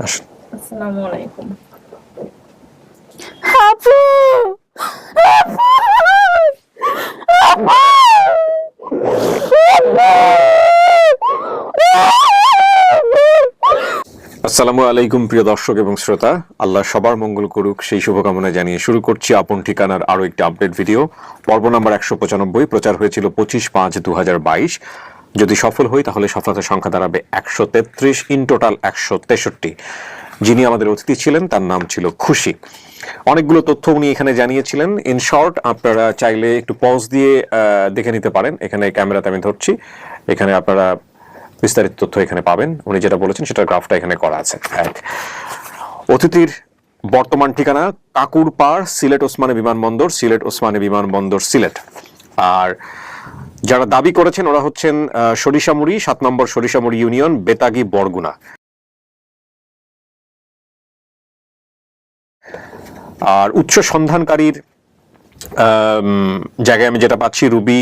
আসসালামু আলাইকুম। আপু আপু আপু আসসালামু আলাইকুম প্রিয় দর্শক এবং শ্রোতা, আল্লাহ সবার মঙ্গল করুক সেই শুভকামনা জানিয়ে শুরু করছি আপন ঠিকানার আরো একটি আপডেট ভিডিও। পর্ব নাম্বার 195 প্রচার হয়েছিল 25/5/2022। যদি সফল হই তাহলে সফলতার সংখ্যা দাঁড়াবে 133, ইন টোটাল 163। যিনি আমাদের অতিথি ছিলেন তার নাম ছিল খুশি। অনেকগুলো তথ্য উনি এখানে জানিয়েছিলেন। ইন শর্ট, আপনারা চাইলে একটু পজ দিয়ে দেখে নিতে পারেন। এখানে ক্যামেরাতে আমি ধরছি, এখানে আপনারা বিস্তারিত তথ্য এখানে পাবেন। উনি যেটা বলেছেন সেটার গ্রাফটা এখানে করা আছে। অতিথির বর্তমান ঠিকানা কাকুরপাড়, সিলেট ওসমানী বিমানবন্দর, সিলেট ওসমানী বিমানবন্দর, সিলেট। আর যারা দাবি করেছেন ওরা হচ্ছেন সরিষামুড়ি, 7 নম্বর সরিষামুড়ি ইউনিয়ন, বেতাগী, বরগুনা। আর উচ্চ সন্ধানকারীর জায়গায় আমি যেটা পাচ্ছি, রুবি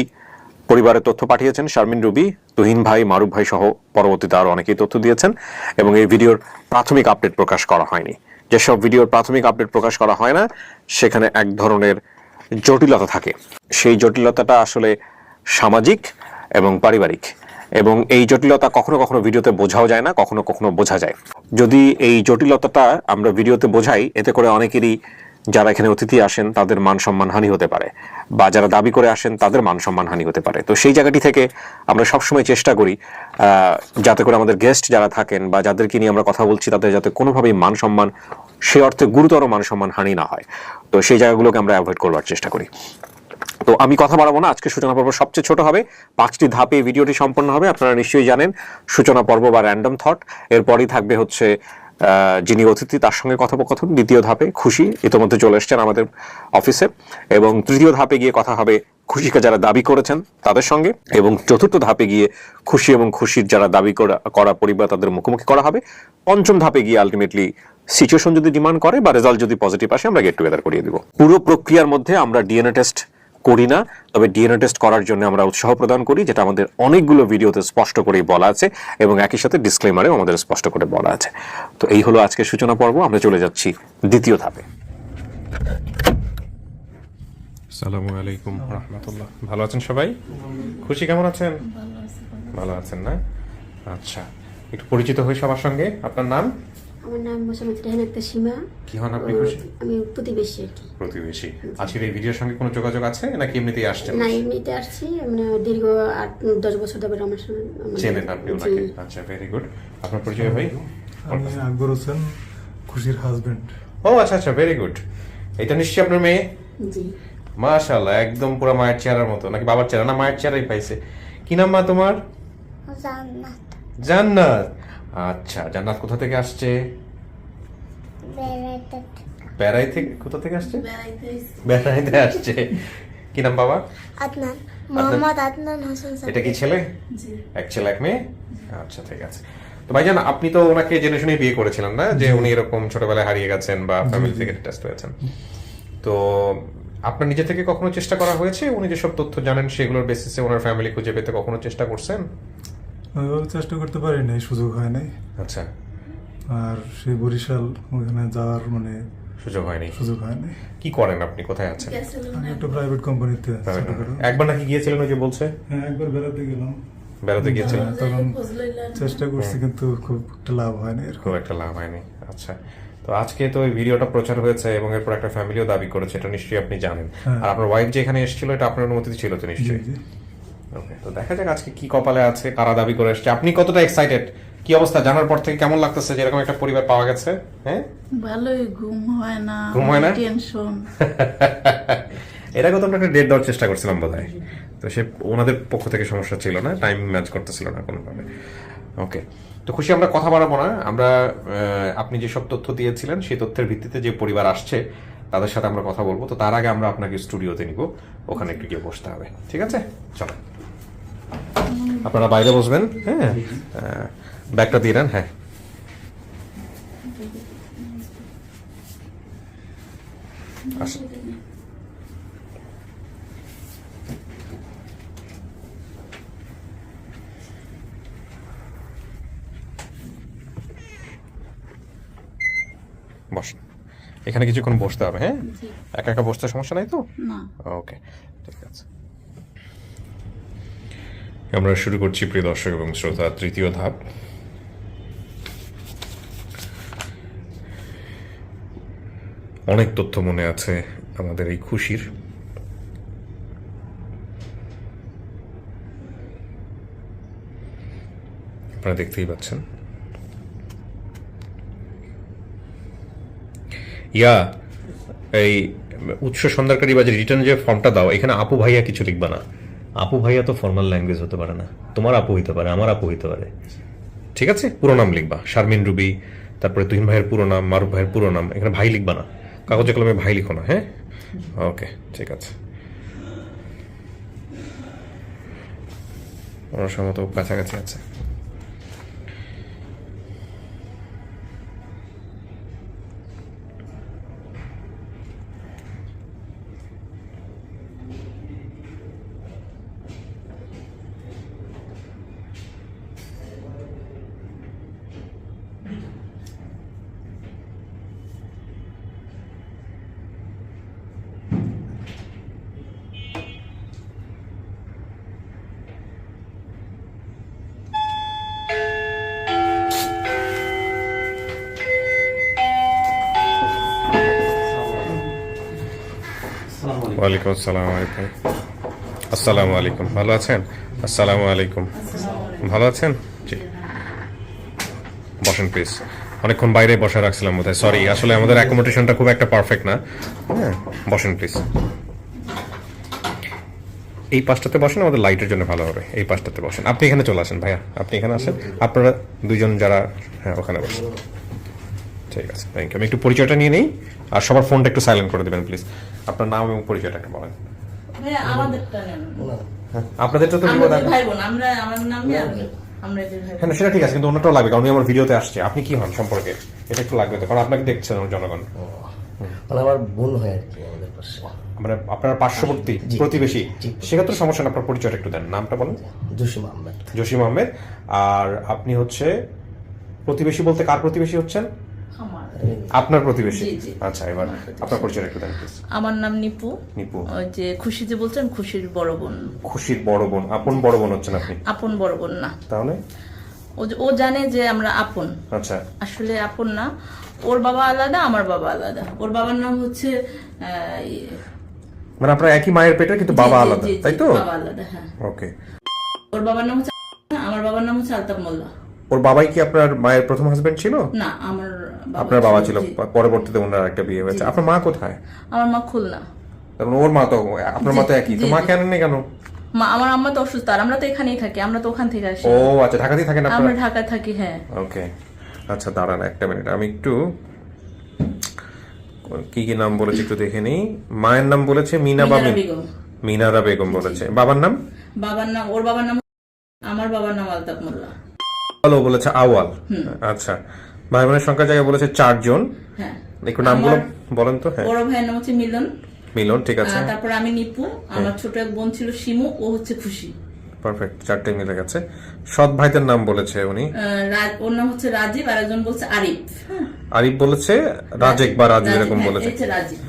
পরিবারের তথ্য পাঠিয়েছেন, শারমিন রুবি, তুহিন ভাই, মারুফ ভাই সহ পরবর্তীতে আরো অনেকেই তথ্য দিয়েছেন। এবং এই ভিডিওর প্রাথমিক আপডেট প্রকাশ করা হয়নি। যেসব ভিডিওর প্রাথমিক আপডেট প্রকাশ করা হয় না সেখানে এক ধরনের জটিলতা থাকে। সেই জটিলতাটা আসলে সামাজিক এবং পারিবারিক, এবং এই জটিলতা কখনো কখনো ভিডিওতে বোঝাও যায় না, কখনো কখনো বোঝা যায়। যদি এই জটিলতাটা আমরা ভিডিওতে বোঝাই, এতে করে অনেকেরই যারা এখানে অতিথি আসেন তাদের মান সম্মান হানি হতে পারে, বা যারা দাবি করে আসেন তাদের মান সম্মান হানি হতে পারে। তো সেই জায়গাটি থেকে আমরা সবসময় চেষ্টা করি যাতে করে আমাদের গেস্ট যারা থাকেন বা যাদেরকে নিয়ে আমরা কথা বলছি তাদের যাতে কোনোভাবেই মান সম্মান, সে অর্থে গুরুতর মান সম্মান হানি না হয়। তো সেই জায়গাগুলোকে আমরা অ্যাভয়েড করবার চেষ্টা করি। তো আমি কথা বাড়াবো না, আজকে সূচনা পর্ব সবচেয়ে ছোট হবে, 5টি ধাপে ভিডিওটি সম্পন্ন হবে। আপনারা নিশ্চয়ই জানেন সূচনা পর্ব বা র্যান্ডম থট, এরপরই থাকবে হচ্ছে যিনি অতিথি তার সঙ্গে কথোপকথন। দ্বিতীয় ধাপে খুশি ইতিমধ্যে চলে এসছেন আমাদের অফিসে, এবং তৃতীয় ধাপে গিয়ে কথা হবে খুশিকে যারা দাবি করেছেন তাদের সঙ্গে, এবং চতুর্থ ধাপে গিয়ে খুশি এবং খুশির যারা দাবি করা পরিবার তাদের মুখোমুখি করা হবে। পঞ্চম ধাপে গিয়ে আলটিমেটলি সিচুয়েশন যদি ডিমান্ড করে বা রেজাল্ট যদি পজিটিভ আসে আমরা গেট টুগেদার করিয়ে দিব। পুরো প্রক্রিয়ার মধ্যে আমরা ডিএনএ টেস্ট করি না, তবে ডিএনএ টেস্ট করার জন্য আমরা উৎসাহ প্রদান করি, যেটা আমাদের অনেকগুলো ভিডিওতে স্পষ্ট করেই বলা আছে, এবং একই সাথে ডিসক্লেমারেও আমাদের স্পষ্ট করে বলা আছে। তো এই হলো আজকের সূচনা পর্ব। আমরা চলে যাচ্ছি দ্বিতীয় ধাপে। আসসালামু আলাইকুম রাহমাতুল্লাহ। ভালো আছেন সবাই? খুশি কেমন আছেন? ভালো আছেন না? আচ্ছা, একটু পরিচিত হই সবার সঙ্গে। আপনার নাম? আমার নাম মোসাম্মদ রেহান আক্তার সীমা। কি হন আপনি খুশি? আমি প্রতিবেশী আর কি। প্রতিবেশী। আজকের এই ভিডিওর সঙ্গে কোনো যোগাযোগ আছে নাকি এমনিতেই আসছেন? না, এমনিতে আসছি। মানে দীর্ঘ 8-10 বছর ধরে আমার সঙ্গে চেনেন আপনি ওনাকে? আচ্ছা, ভেরি গুড। আপনার পরিচয় ভাই? আমি আকবর হোসেন, খুশির হাজবেন্ড। ও আচ্ছা আচ্ছা, ভেরি গুড। এটা নিশ্চয়ই আপনার মেয়ে? জি। মাশাআল্লাহ, একদম পুরো মায়ের চেহারার মতো। নাকি বাবার চেহারা? না, মায়ের চেহারাই পাইছে। কি নাম মা তোমার? জান্নাত। জান্নাত। আচ্ছা, জান্নাত কোথা থেকে আসছে? বেড়াইতে। বেড়াই থেকে? কোথা থেকে আসছে? বেড়াইতে আসছে। কি নাম বাবা? আদনান, মোহাম্মদ আদনান হোসেন। এটা কি ছেলে? এক ছেলে এক মেয়ে। আচ্ছা, ঠিক আছে। তো ভাইজান, আপনি তো ওনাকে জেনে শুনে বিয়ে করেছিলেন না, যে উনি এরকম ছোটবেলায় হারিয়ে গেছেন বা ফ্যামিলি থেকে টেস্ট হয়েছেন? তো আপনার নিজে থেকে কখনো চেষ্টা করা হয়েছে, উনি যেসব তথ্য জানেন সেগুলোর বেসিসে ওনার ফ্যামিলি খুঁজে পেতে কখনো চেষ্টা করছেন? ওইভাবে চেষ্টা করতে পারি নাই, সুযোগ হয় নাই। আচ্ছা, আর সেই বরিশাল ওখানে যাওয়ার সুযোগ হয়নি। সুযোগ হয় নাই। কি করেন আপনি? কোথায় আছেন? আমি একটা প্রাইভেট কোম্পানিতে ছোটখাটো। একবার নাকি গিয়েছিলেন ওই যে বলছে? হ্যাঁ, একবার বেড়াতে গেলাম। বেড়াতে গিয়েছিলেন? তখন চেষ্টা করছি কিন্তু খুব একটা লাভ হয় না। খুব একটা লাভ হয়নি। আচ্ছা, তো আজকে তো এই ভিডিওটা প্রচার হয়েছে এবং এরপর একটা ফ্যামিলিও দাবি করেছে, এটা নিশ্চয়ই আপনি জানেন। আর আপনার ওয়াইফ যে এখানে এসেছিল এটা আপনার অনুমতি ছিল তো নিশ্চয়ই? ওকে, তো দেখা যাক আজকে কি কপালে আছে, কারা দাবি করে এসেছে। আপনি কতটা এক্সাইটেড? কি অবস্থা জানার পর থেকে? কেমন লাগতেছে যে এরকম একটা পরিবার পাওয়া গেছে? হ্যাঁ, ভালোই। ঘুম হয় না, ঘুম হয় না? টেনশন। এর আগে তো আমরা একটা ডেট দেওয়ার চেষ্টা করছিলাম বোধহয়, তো সে ওনাদের পক্ষ থেকে সমস্যা ছিল না, টাইম ম্যাচ করতেছিল না কোনোভাবে। ওকে, তো খুশি, আমরা কথা বাড়াবো না। আমরা আপনি যেসব তথ্য দিয়েছিলেন সেই তথ্যের ভিত্তিতে যে পরিবার আসছে তাদের সাথে আমরা কথা বলবো। তো তার আগে আমরা আপনাকে স্টুডিওতে নিব, ওখানে একটু গিয়ে বসতে হবে। ঠিক আছে, চলো আপনারা বাইরে বসবেন। হ্যাঁ, ব্যাগটা দিয়ে নেন। হ্যাঁ, আসুন। বসেন। এখানে কিছুক্ষণ বসতে হবে, হ্যাঁ? জি। একা একা বসতে সমস্যা নাই তো? না। ওকে, ঠিক আছে। আমরা শুরু করছি প্রিয় দর্শক এবং শ্রোতা, তৃতীয় ধাপ। অনেক তথ্য মনে আছে আমাদের এই খুশির। আপনারা দেখতেই পাচ্ছেন। এই উৎস সন্ধানকারী বা যে রিটার্ন যে ফর্মটা দাও, এখানে আপু ভাইয়া কিছু লিখবা না। আপু ভাইয়া তো ফর্মাল ল্যাঙ্গুয়েজ হতে পারে না। তোমার আপু হইতে পারে, আমার আপু হইতে পারে, ঠিক আছে? পুরো নাম লিখবা, শারমিন রুবি, তারপরে তুহিন ভাইয়ের পুরো নাম, মারুফ ভাইয়ের পুরো নাম। এখানে ভাই লিখবা না, কাগজে কলমে ভাই লিখো না, হ্যাঁ? ওকে, ঠিক আছে। ওনার সম্ভবত কাছাকাছি আছে। ওয়ালাইকুম আসসালাম। আলাইকুম আসসালামু আলাইকুম। ভালো আছেন? আসসালামু আলাইকুম। ভালো আছেন? জি, বসেন প্লিজ। অনেকক্ষণ বাইরে বসে রাখছিলাম বোধহয়, সরি। আসলে আমাদের অ্যাকোমোডেশনটা খুব একটা পারফেক্ট না। হ্যাঁ, বসেন প্লিজ। এই পাশটাতে বসেন, আমাদের লাইটের জন্য ভালো হবে। এই পাশটাতে বসেন। আপনি এখানে চলে আসেন ভাইয়া, আপনি এখানে আসেন। আপনারা দুইজন যারা, হ্যাঁ, ওখানে বসেন। ঠিক আছে, থ্যাংক ইউ। আমি একটু পরিচয়টা নিয়ে নেই, আর সবার ফোনটা একটু সাইলেন্ট করে দেবেন প্লিজ। আপনার নাম এবং পরিচয়টা একটু বলেন। ভাইয়া আমাদেরটা নেন। আপনাদেরটা তো আমরা বিপদ দুই ভাই বোন, আমরা আমার নাম আমরা দুই ভাই বোন। হ্যাঁ, সেটা ঠিক আছে, কিন্তু অন্যটাও লাগবে, কারণ উনি আমার ভিডিওতে আসছে। আপনি কি হন সম্পর্কে, এটা একটু লাগবে তো, কারণ আপনাকে দেখছেন জনগণ। মানে আমার বোন হয় আর কি আমাদের পাশে। মানে আপনার পার্শ্ববর্তী জি, প্রতিবেশী, জি। সেক্ষেত্রে সমস্যা না। আপনার পরিচয়টা একটু দেন, নামটা বলেন। জসিম আহমেদ। জসিম আহমেদ। আর আপনি হচ্ছে প্রতিবেশী বলতে কার প্রতিবেশী হচ্ছেন? আমার আপনার প্রতিবেশী। জি, জি। আচ্ছা, এবার আপনার পরিচয়টা একটু দেন প্লিজ। আমার নাম নিপু। নিপু। ওই যে খুশি যে বলছেন, খুশির বড় বোন। খুশির বড় বোন, আপন বড় বোন হচ্ছেন আপনি? আপন বড় বোন না। তাহলে ও জানে যে আমরা আপন, আচ্ছা, আসলে আপন না। ওর বাবা আলাদা, আমার বাবা আলাদা। ওর বাবার নাম হচ্ছে মানে আপনারা একই মায়ের পেটে, কিন্তু বাবা আলাদা, তাই তো? বাবা আলাদা, হ্যাঁ। ওকে। ওর বাবার নাম হচ্ছে, আমার বাবার নাম হচ্ছে আলতাফ মোল্লা। ওর বাবাই কি আপনার মায়ের প্রথম হাজবেন্ড ছিল? না, আমার আপনার বাবা ছিল, জি। পরবর্তীতে ওনার একটা বিয়ে হয়েছে। আপনার মা কোথায়? আমার মা খুলনা। তার মানে ওর মা তো, আপনার মা তো একই, তো জি, মা জি। কেন নেই কেন? মা, আমার আম্মা তো অসুস্থ, আর আমরা তো এখানেই থাকি, আমরা তো ওখান থেকে আসি। ও আচ্ছা, ঢাকাতেই থাকেন আমরা আপনারা? ঢাকায় থাকি, হ্যাঁ। ওকে, আচ্ছা, দাঁড়ান একটা মিনিট, আমি একটু কি কি নাম বলেছে একটু দেখে নিই। মায়ের নাম বলেছে মিনা বা মিনারা বেগম। মিনারা বেগম বলেছে। বাবার নাম? বাবার নাম, ওর বাবার নাম, আমার বাবার নাম আলতাফ মোল্লা। আলো বলেছে আওয়াল। আচ্ছা, ভাই বোনের সংখ্যা জায়গায় বলেছে 4 জন। হ্যাঁ। একটু নামগুলো বলেন তো। হ্যাঁ, বড় ভাইয়ের নাম হচ্ছে মিলন। মিলন, ঠিক আছে। তারপর আমি নিপু, আমার ছোট এক বোন ছিল শিমু, ও হচ্ছে খুশি। পারফেক্ট, 4টে মিলে গেছে। সৎ ভাইদের নাম বলেছে উনি। ওর নাম হচ্ছে রাজীব, আর একজন বলছে আরিফ। হ্যাঁ, আরিফ বলেছে, রাজেক বা রাজীব এরকম হ্যাঁ, বলেছে। এই হচ্ছে রাজীব।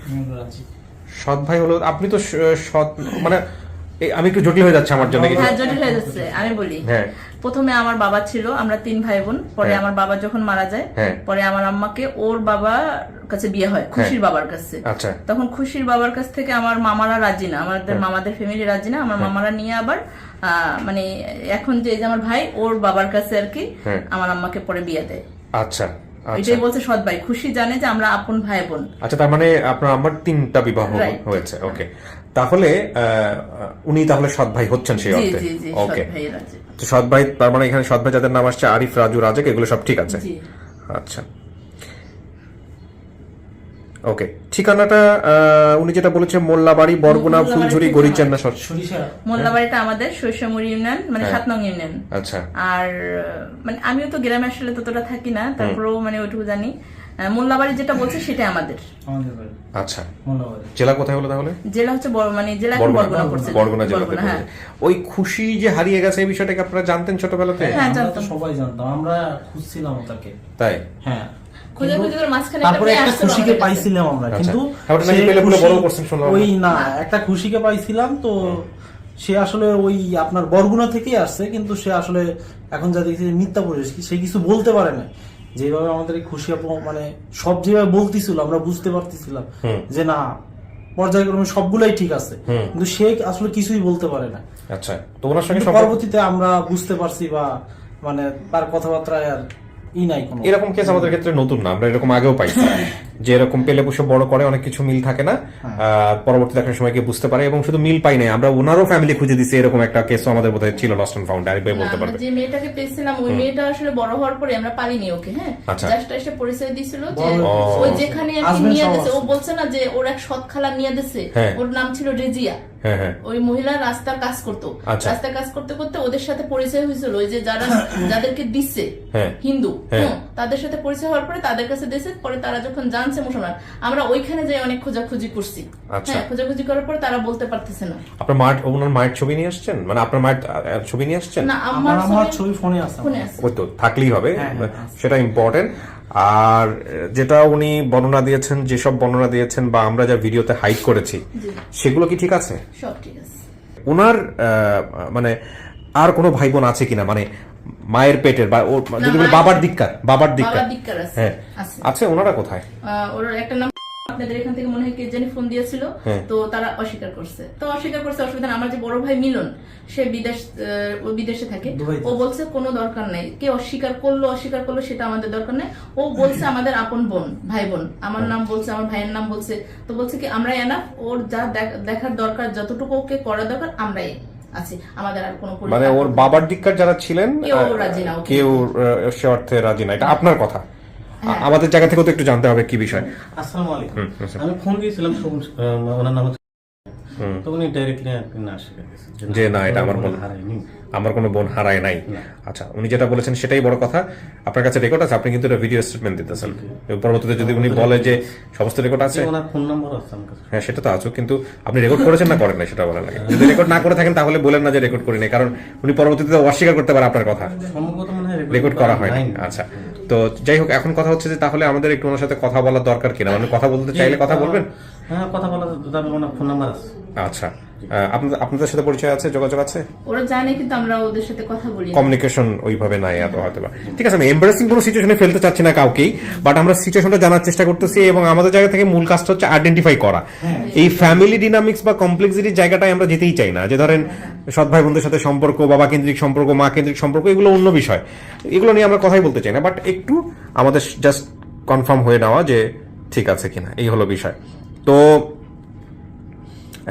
সৎ ভাই হলো, আপনি তো সৎ, মানে আমি একটু জটিল হয়ে যাচ্ছে আমার জন্য কিছু। হ্যাঁ, জটিল হয়ে যাচ্ছে, আমি বলি। হ্যাঁ, প্রথমে আমার বাবা ছিল, আমরা 3 ভাই বোন। পরে হ্যাঁ। আমার বাবা যখন মারা যায়, হ্যাঁ। পরে আমার আম্মাকে ওর বাবার কাছে বিয়ে হয়, খুশির বাবার কাছে। আচ্ছা, তখন খুশির বাবার কাছ থেকে আমার মামারা রাজি না, আমাদের মামাদের ফ্যামিলি রাজি না। আমার মামারা নিয়ে আবার মানে এখন যে এই যে আমার ভাই, ওর বাবার কাছে আর কি হ্যাঁ। আমার আম্মাকে পরে বিয়ে দেয়। আচ্ছা, আচ্ছা, এটাই বলছে সৎ ভাই। খুশি জানে যে আমরা আপন ভাই বোন। আচ্ছা। তার মানে আপনার আমার 3টা বিবাহ Right. হয়েছে। ওকে, তাহলে উনি তাহলে সৎ ভাই হচ্ছেন সেই জি অর্থে। জি জি, ওকে, সৎ ভাই রাজি। তো সৎ ভাই, তার মানে এখানে সৎ ভাই যাদের নাম আসছে আরিফ, রাজু, রাজেক, এগুলো সব ঠিক আছে। জি। আচ্ছা, ওকে। ঠিকানাটা উনি যেটা বলেছে মোল্লাবাড়ি, বরগুনা, মোল্লাবাড়ি ফুলঝুরি, থেকে গরিচান্না, মোল্লাবাড়িটা আমাদের শৈশমুড়ি ইউনিয়ন, মানে হ্যাঁ। 7 নং ইউনিয়ন। আচ্ছা, আর মানে আমিও তো গ্রামে আসলে ততটা থাকি না, তারপরেও মানে ওইটুকু জানি। মোল্লাবাড়ি যেটা বলছে সেটা আমাদের। আচ্ছা। জেলা কোথায় হলো তাহলে? জেলা হচ্ছে মানে জেলা এখন বরগুনা পড়ছে। বরগুনা জেলাতে বরগুনা, হ্যাঁ। পড়েছে। ওই খুশি যে হারিয়ে গেছে এই বিষয়টাকে আপনারা জানতেন ছোটবেলাতে? হ্যাঁ, আমরা তো জানতাম। সবাই জানতাম, আমরা খুঁজছিলাম তাকে। তাই? হ্যাঁ, খোঁজাখুঁজি করে মাঝখানে একটা তারপরে মেয়ে একটা আসছিল খুশিকে আমাদের কাছে। পাইছিলাম আমরা, আচ্ছা। কিন্তু তারপরে নাকি সে পেলেপুলে খুশি- বড় করছেন শুনলাম ওই আমরা। না, একটা খুশিকে পাইছিলাম তো সে আসলে ওই আপনার বরগুনা থেকেই আসছে, কিন্তু সে আসলে এখন যা দেখছি মিথ্যা পরিবেশ, সে কিছু বলতে পারে না। যেভাবে আমাদের এই খুশি আপু মানে সব যেভাবে বলতেছিল আমরা বুঝতে পারতেছিলাম যে না পর্যায়ক্রমে সবগুলাই ঠিক আছে, কিন্তু সে আসলে কিছুই বলতে পারে না। আচ্ছা, তো ওনার সঙ্গে কিন্তু সম্পর্ক পরবর্তীতে আমরা বুঝতে পারছি বা মানে তার কথাবার্তায় আর নাই কোনো। এরকম কেস আমাদের ক্ষেত্রে নতুন না, আমরা এরকম আগেও পাইছি যে এরকম পেলে পুষে বড় করে অনেক কিছু মিল থাকে না, পরবর্তীতে একটা সময় গিয়ে বুঝতে পারে। এবং শুধু মিল পাই নাই, আমরা ওনারও ফ্যামিলি খুঁজে দিছি, এরকম একটা কেসও আমাদের বোধহয় ছিল লস্ট এন্ড ফাউন্ড। আরেকবার বলতে আমরা পারবে? যে মেয়েটাকে পেয়েছিলাম ওই মেয়েটা আসলে বড় হওয়ার পরে আমরা পারিনি ওকে, হ্যাঁ আচ্ছা। জাস্ট এসে পরিচয় দিছিল যে বড় ওই যেখানে আর কি Husband নিয়ে সহ দিছে, ও আছে। বলছে না যে ওর এক সৎ খালা নিয়ে দিছে, হ্যাঁ। ওর নাম ছিল রেজিয়া। হ্যাঁ হ্যাঁ ওই মহিলা রাস্তার কাজ করতো, আচ্ছা। রাস্তার কাজ করতে করতে ওদের সাথে পরিচয় হয়েছিল। ওই যে যারা যাদেরকে দিচ্ছে হ্যাঁ। হিন্দু, হ্যাঁ। তাদের সাথে পরিচয় হওয়ার পরে তাদের কাছে দিয়েছে। পরে তারা যখন জানছে মুসলমান, আমরা ওইখানে যাই অনেক খোঁজাখুঁজি করছি। আচ্ছা। হ্যাঁ, খোঁজাখুঁজি করার পরে তারা বলতে পারতেছে না। আপনার মায়ের, ওনার মায়ের ছবি নিয়ে আসছেন, মানে আপনার মায়ের ছবি নিয়ে আসছেন? না, আমার আমার ছবি ফোনে আছে। ফোনে আছে। ওই তো থাকলেই হবে, হ্যাঁ, সেটা ইম্পর্টেন্ট। আর যেটা উনি বর্ণনা দিয়েছেন, যেসব বর্ণনা দিয়েছেন বা আমরা যা ভিডিওতে হাইড করেছি, সেগুলো কি ঠিক আছে? সব ঠিক আছে। ওনার মানে আর কোনো ভাই বোন আছে কিনা, মানে মায়ের পেটের বা ওর যদি বলি বাবার দিককার বাবার দিককার আছে। হ্যাঁ আছে। আছে। ওনারা কোথায়? ওর একটা নাম আপনাদের এখান থেকে মনে হয় কে জানি ফোন দিয়েছিল, তো তারা অস্বীকার করছে। তো অস্বীকার করছে, অসুবিধা না। আমার যে বড় ভাই মিলন, সে ও বিদেশে থাকে, ও বলছে কোনো দরকার নাই, কে অস্বীকার করলো সেটা আমাদের দরকার নাই। ও বলছে আমাদের আপন বোন, ভাই বোন, আমার নাম বলছে, আমার ভাইয়ের নাম বলছে। তো বলছে কি আমরা এনাফ, ওর যা দেখার দরকার, যতটুকু ওকে করা দরকার আমরাই আছি, আমাদের আর কোনো মানে ওর বাবার দিককার যারা ছিলেন কেউ রাজি না, কেউ সে অর্থে রাজি না, এটা আপনার কথা। আমাদের জায়গা থেকে তো একটু জানতে হবে কি বিষয়। আসসালামু আলাইকুম। আমি ফোন দিয়েছিলাম, ওনার নাম হচ্ছে, তো উনি ডাইরেক্টলি না স্বীকার করেছেন যে না, এটা আমার বোন, হারায়নি, আমার কোনো বোন হারায় নাই। আচ্ছা, উনি যেটা বলেছেন সেটাই বড় কথা। আপনার কাছে রেকর্ড আছে, আপনি কিন্তু এটা ভিডিও স্টেটমেন্ট দিতেছেন। পরবর্তীতে যদি উনি বলে যে সমস্ত রেকর্ড আছে, ওনার ফোন নাম্বার আছে আমার কাছে। হ্যাঁ সেটা তো আছে, কিন্তু আপনি রেকর্ড করেছেন না করেন না সেটা বলা লাগে। যদি রেকর্ড না করে থাকেন তাহলে বলেন না যে রেকর্ড করি নাই, কারণ উনি পরবর্তীতে অস্বীকার করতে পারে আপনার কথা, সম্ভবত মনে হয় রেকর্ড করা হয়নি। আচ্ছা, তো যাই হোক, এখন কথা হচ্ছে যে তাহলে আমাদের একটু ওনার সাথে কথা বলার দরকার কিনা, মানে কথা বলতে চাইলে কথা বলবেন? হ্যাঁ, কথা বলা যাবে, ওনার ফোন নাম্বার আছে। আচ্ছা, আপনাদের সাথে পরিচয় আছে, যোগাযোগ আছে? ওরা জানে, কিন্তু আমরা ওদের সাথে কথা বলি না। কমিউনিকেশন ওইভাবে নাই এত হয়তো বা। ঠিক আছে, আমি এম্বারেসিং কোনো সিচুয়েশনে ফেলতে চাচ্ছি না কাউকেই, বাট আমরা সিচুয়েশনটা জানার চেষ্টা করতেছি এবং আমাদের জায়গা থেকে মূল কাজটা হচ্ছে আইডেন্টিফাই করা। এই ফ্যামিলি ডিনামিক্স বা কমপ্লেক্সিটির জায়গাটায় আমরা যেতেই চাই না, যে ধরেন সৎ ভাই বোনদের সাথে সম্পর্ক, বাবা কেন্দ্রিক সম্পর্ক, মা কেন্দ্রিক সম্পর্ক, এগুলো অন্য বিষয়, এগুলো নিয়ে আমরা কথাই বলতে চাই না। বাট একটু আমাদের জাস্ট কনফার্ম হয়ে নেওয়া যে ঠিক আছে কিনা, এই হলো বিষয়। তো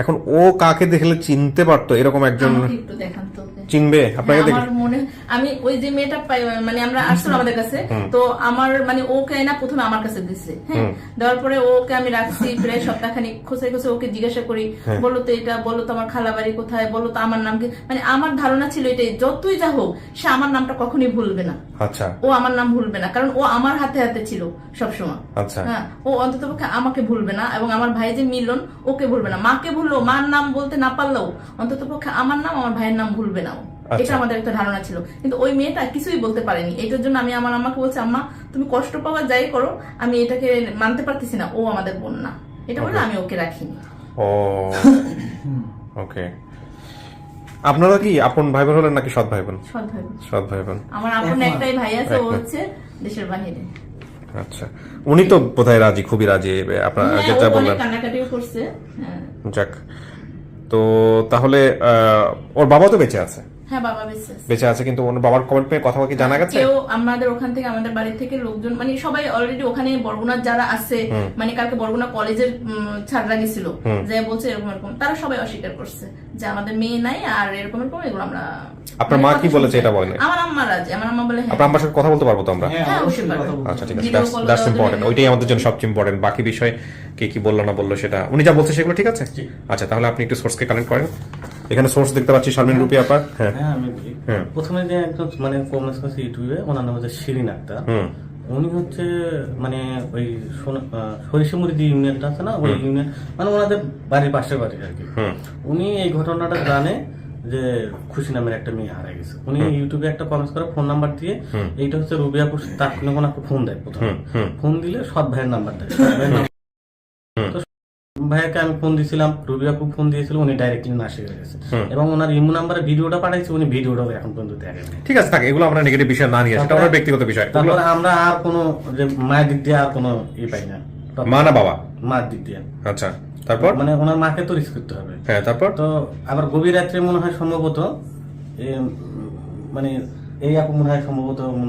এখন ও কাকে দেখলে চিনতে পারতো এরকম একজন আমাকে একটু দেখান তো। চিনবে আপনাকে দেখে? আমার মনে, আমি ওই যে মেয়েটা মানে আমরা আসছিল আমাদের কাছে, তো আমার মানে ওকে না প্রথমে আমার কাছে দিছে, হ্যাঁ, দেওয়ার পরে ওকে আমি রাখছি প্রায় সপ্তাহখানি, খোঁজে খোঁজে ওকে জিজ্ঞাসা করি, বলো তো এটা, বলো তো আমার খালা বাড়ি কোথায়, বলো তো আমার নাম কি। মানে আমার ধারণা ছিল এটাই, যতই যা হোক সে আমার নামটা কখনোই ভুলবে না। আচ্ছা, ও আমার নাম ভুলবে না, কারণ ও আমার হাতে হাতে ছিল সবসময়। আচ্ছা, হ্যাঁ, ও অন্ততপক্ষে আমাকে ভুলবে না, এবং আমার ভাই যে মিলন ওকে ভুলবে না। মাকে ভুললো, মার নাম বলতে না পারলেও অন্ততপক্ষে আমার নাম, আমার ভাইয়ের নাম ভুলবে না ও। এটা আমাদের একটা ধারণা ছিল, কিন্তু ওই মেয়েটা কিছুই বলতে পারেনি। এটার জন্য আমি আমার আম্মাকে বলছি, আম্মা তুমি কষ্ট পাওয়া যাই করো, আমি এটাকে মানতে পারতেছি না, ও আমাদের বোন না, এটা বলে আমি ওকে রাখিনি। ও ওকে। আপনারা কি আপন ভাই বোন হলেন নাকি সৎ ভাই বোন? সৎ ভাই বোন। সৎ ভাই বোন। আমার আপন একটাই ভাই আছে, ও হচ্ছে দেশের বাহিরে। আচ্ছা, উনি তো বোধহয় রাজি, খুবই রাজি আপনার হ্যাঁ, যেটা ও অনেক বললেন। কান্নাকাটিও করছে। হ্যাঁ। যাক, তো তাহলে ওর বাবা তো বেঁচে আছে? হ্যাঁ, বাবা বেঁচে আছে। বেঁচে আছে, কিন্তু ওর বাবার কমেন্ট পেয়ে কথা কি জানা গেছে? কেউ আমাদের ওখান থেকে, আমাদের বাড়ি থেকে লোকজন, মানে সবাই অলরেডি ওখানে বরগুনার যারা আছে, মানে কালকে বরগুনা কলেজের ছাত্ররা গেছিল, যে বলছে এরকম এরকম, তারা সবাই অস্বীকার করছে যে আমাদের মেয়ে নাই আর এরকম এরকম, এগুলো আমরা। আপনার মা কি বলেছে এটা বলেন? আমার আম্মা রাজি, আমার আম্মা বলে হ্যাঁ। আপনার আম্মার সাথে কথা বলতে পারবো তো আমরা? হ্যাঁ, অবশ্যই পারবো। আচ্ছা, ঠিক আছে, দ্যাটস ইম্পর্টেন্ট, ওইটাই আমাদের জন্য সবচেয়ে ইম্পর্টেন্ট। বাকি বিষয় কে কি বললো না বললো সেটা উনি যা বলছে সেগুলো ঠিক আছে। আচ্ছা, তাহলে আপনি একটু সোর্সকে কানেক্ট করেন। এখানে সোর্স দেখতে পাচ্ছি শারমিন রুপি আপা। হ্যাঁ, আমি বলি, প্রথমে যে একজন মানে কমেন্টস করছে ইউটিউবে, ওনার নাম হচ্ছে শিরিন আক্তার। উনি হচ্ছে মানে ওই সরিষামুড়ি যে ইউনিয়নটা আছে না, ওই ইউনিয়ন মানে ওনাদের বাড়ির পাশের বাড়ি আর কি। উনি এই ঘটনাটা জানে, যে খুশি নামের একটা মেয়ে হারা গেছে। উনি ইউটিউবে একটা কমেন্টস করে ফোন নাম্বার দিয়ে, এইটা হচ্ছে রুবি আপু, তার কোনো ফোন দেয় প্রথমে। ফোন দিলে সৎ ভাইয়ের নাম্বার দেয়। সৎ ভাইয়ের নাম্বার ভাইয়াকে আমি ফোন দিয়েছিলাম, রুবি আপু ফোন দিয়েছিল, উনি ডাইরেক্টলি না শিখে গেছে এবং ওনার ইমো নাম্বারে ভিডিওটা পাঠাইছে, উনি ভিডিওটাও এখন পর্যন্ত দেখেন। ঠিক আছে, থাকে এগুলো আমরা নেগেটিভ বিষয় না নিয়ে, সেটা আমার ব্যক্তিগত বিষয়। তারপরে আমরা আর কোনো যে মায়ের দিক দিয়ে আর কোনো পাই না। মা না বাবা? মার দিক দিয়ে। আচ্ছা, তারপর মানে ওনার মাকে তো রিস্ক করতে হবে। হ্যাঁ, তারপর তো আবার গভীর রাত্রে মনে হয় সম্ভবত মানে এই আপু মনে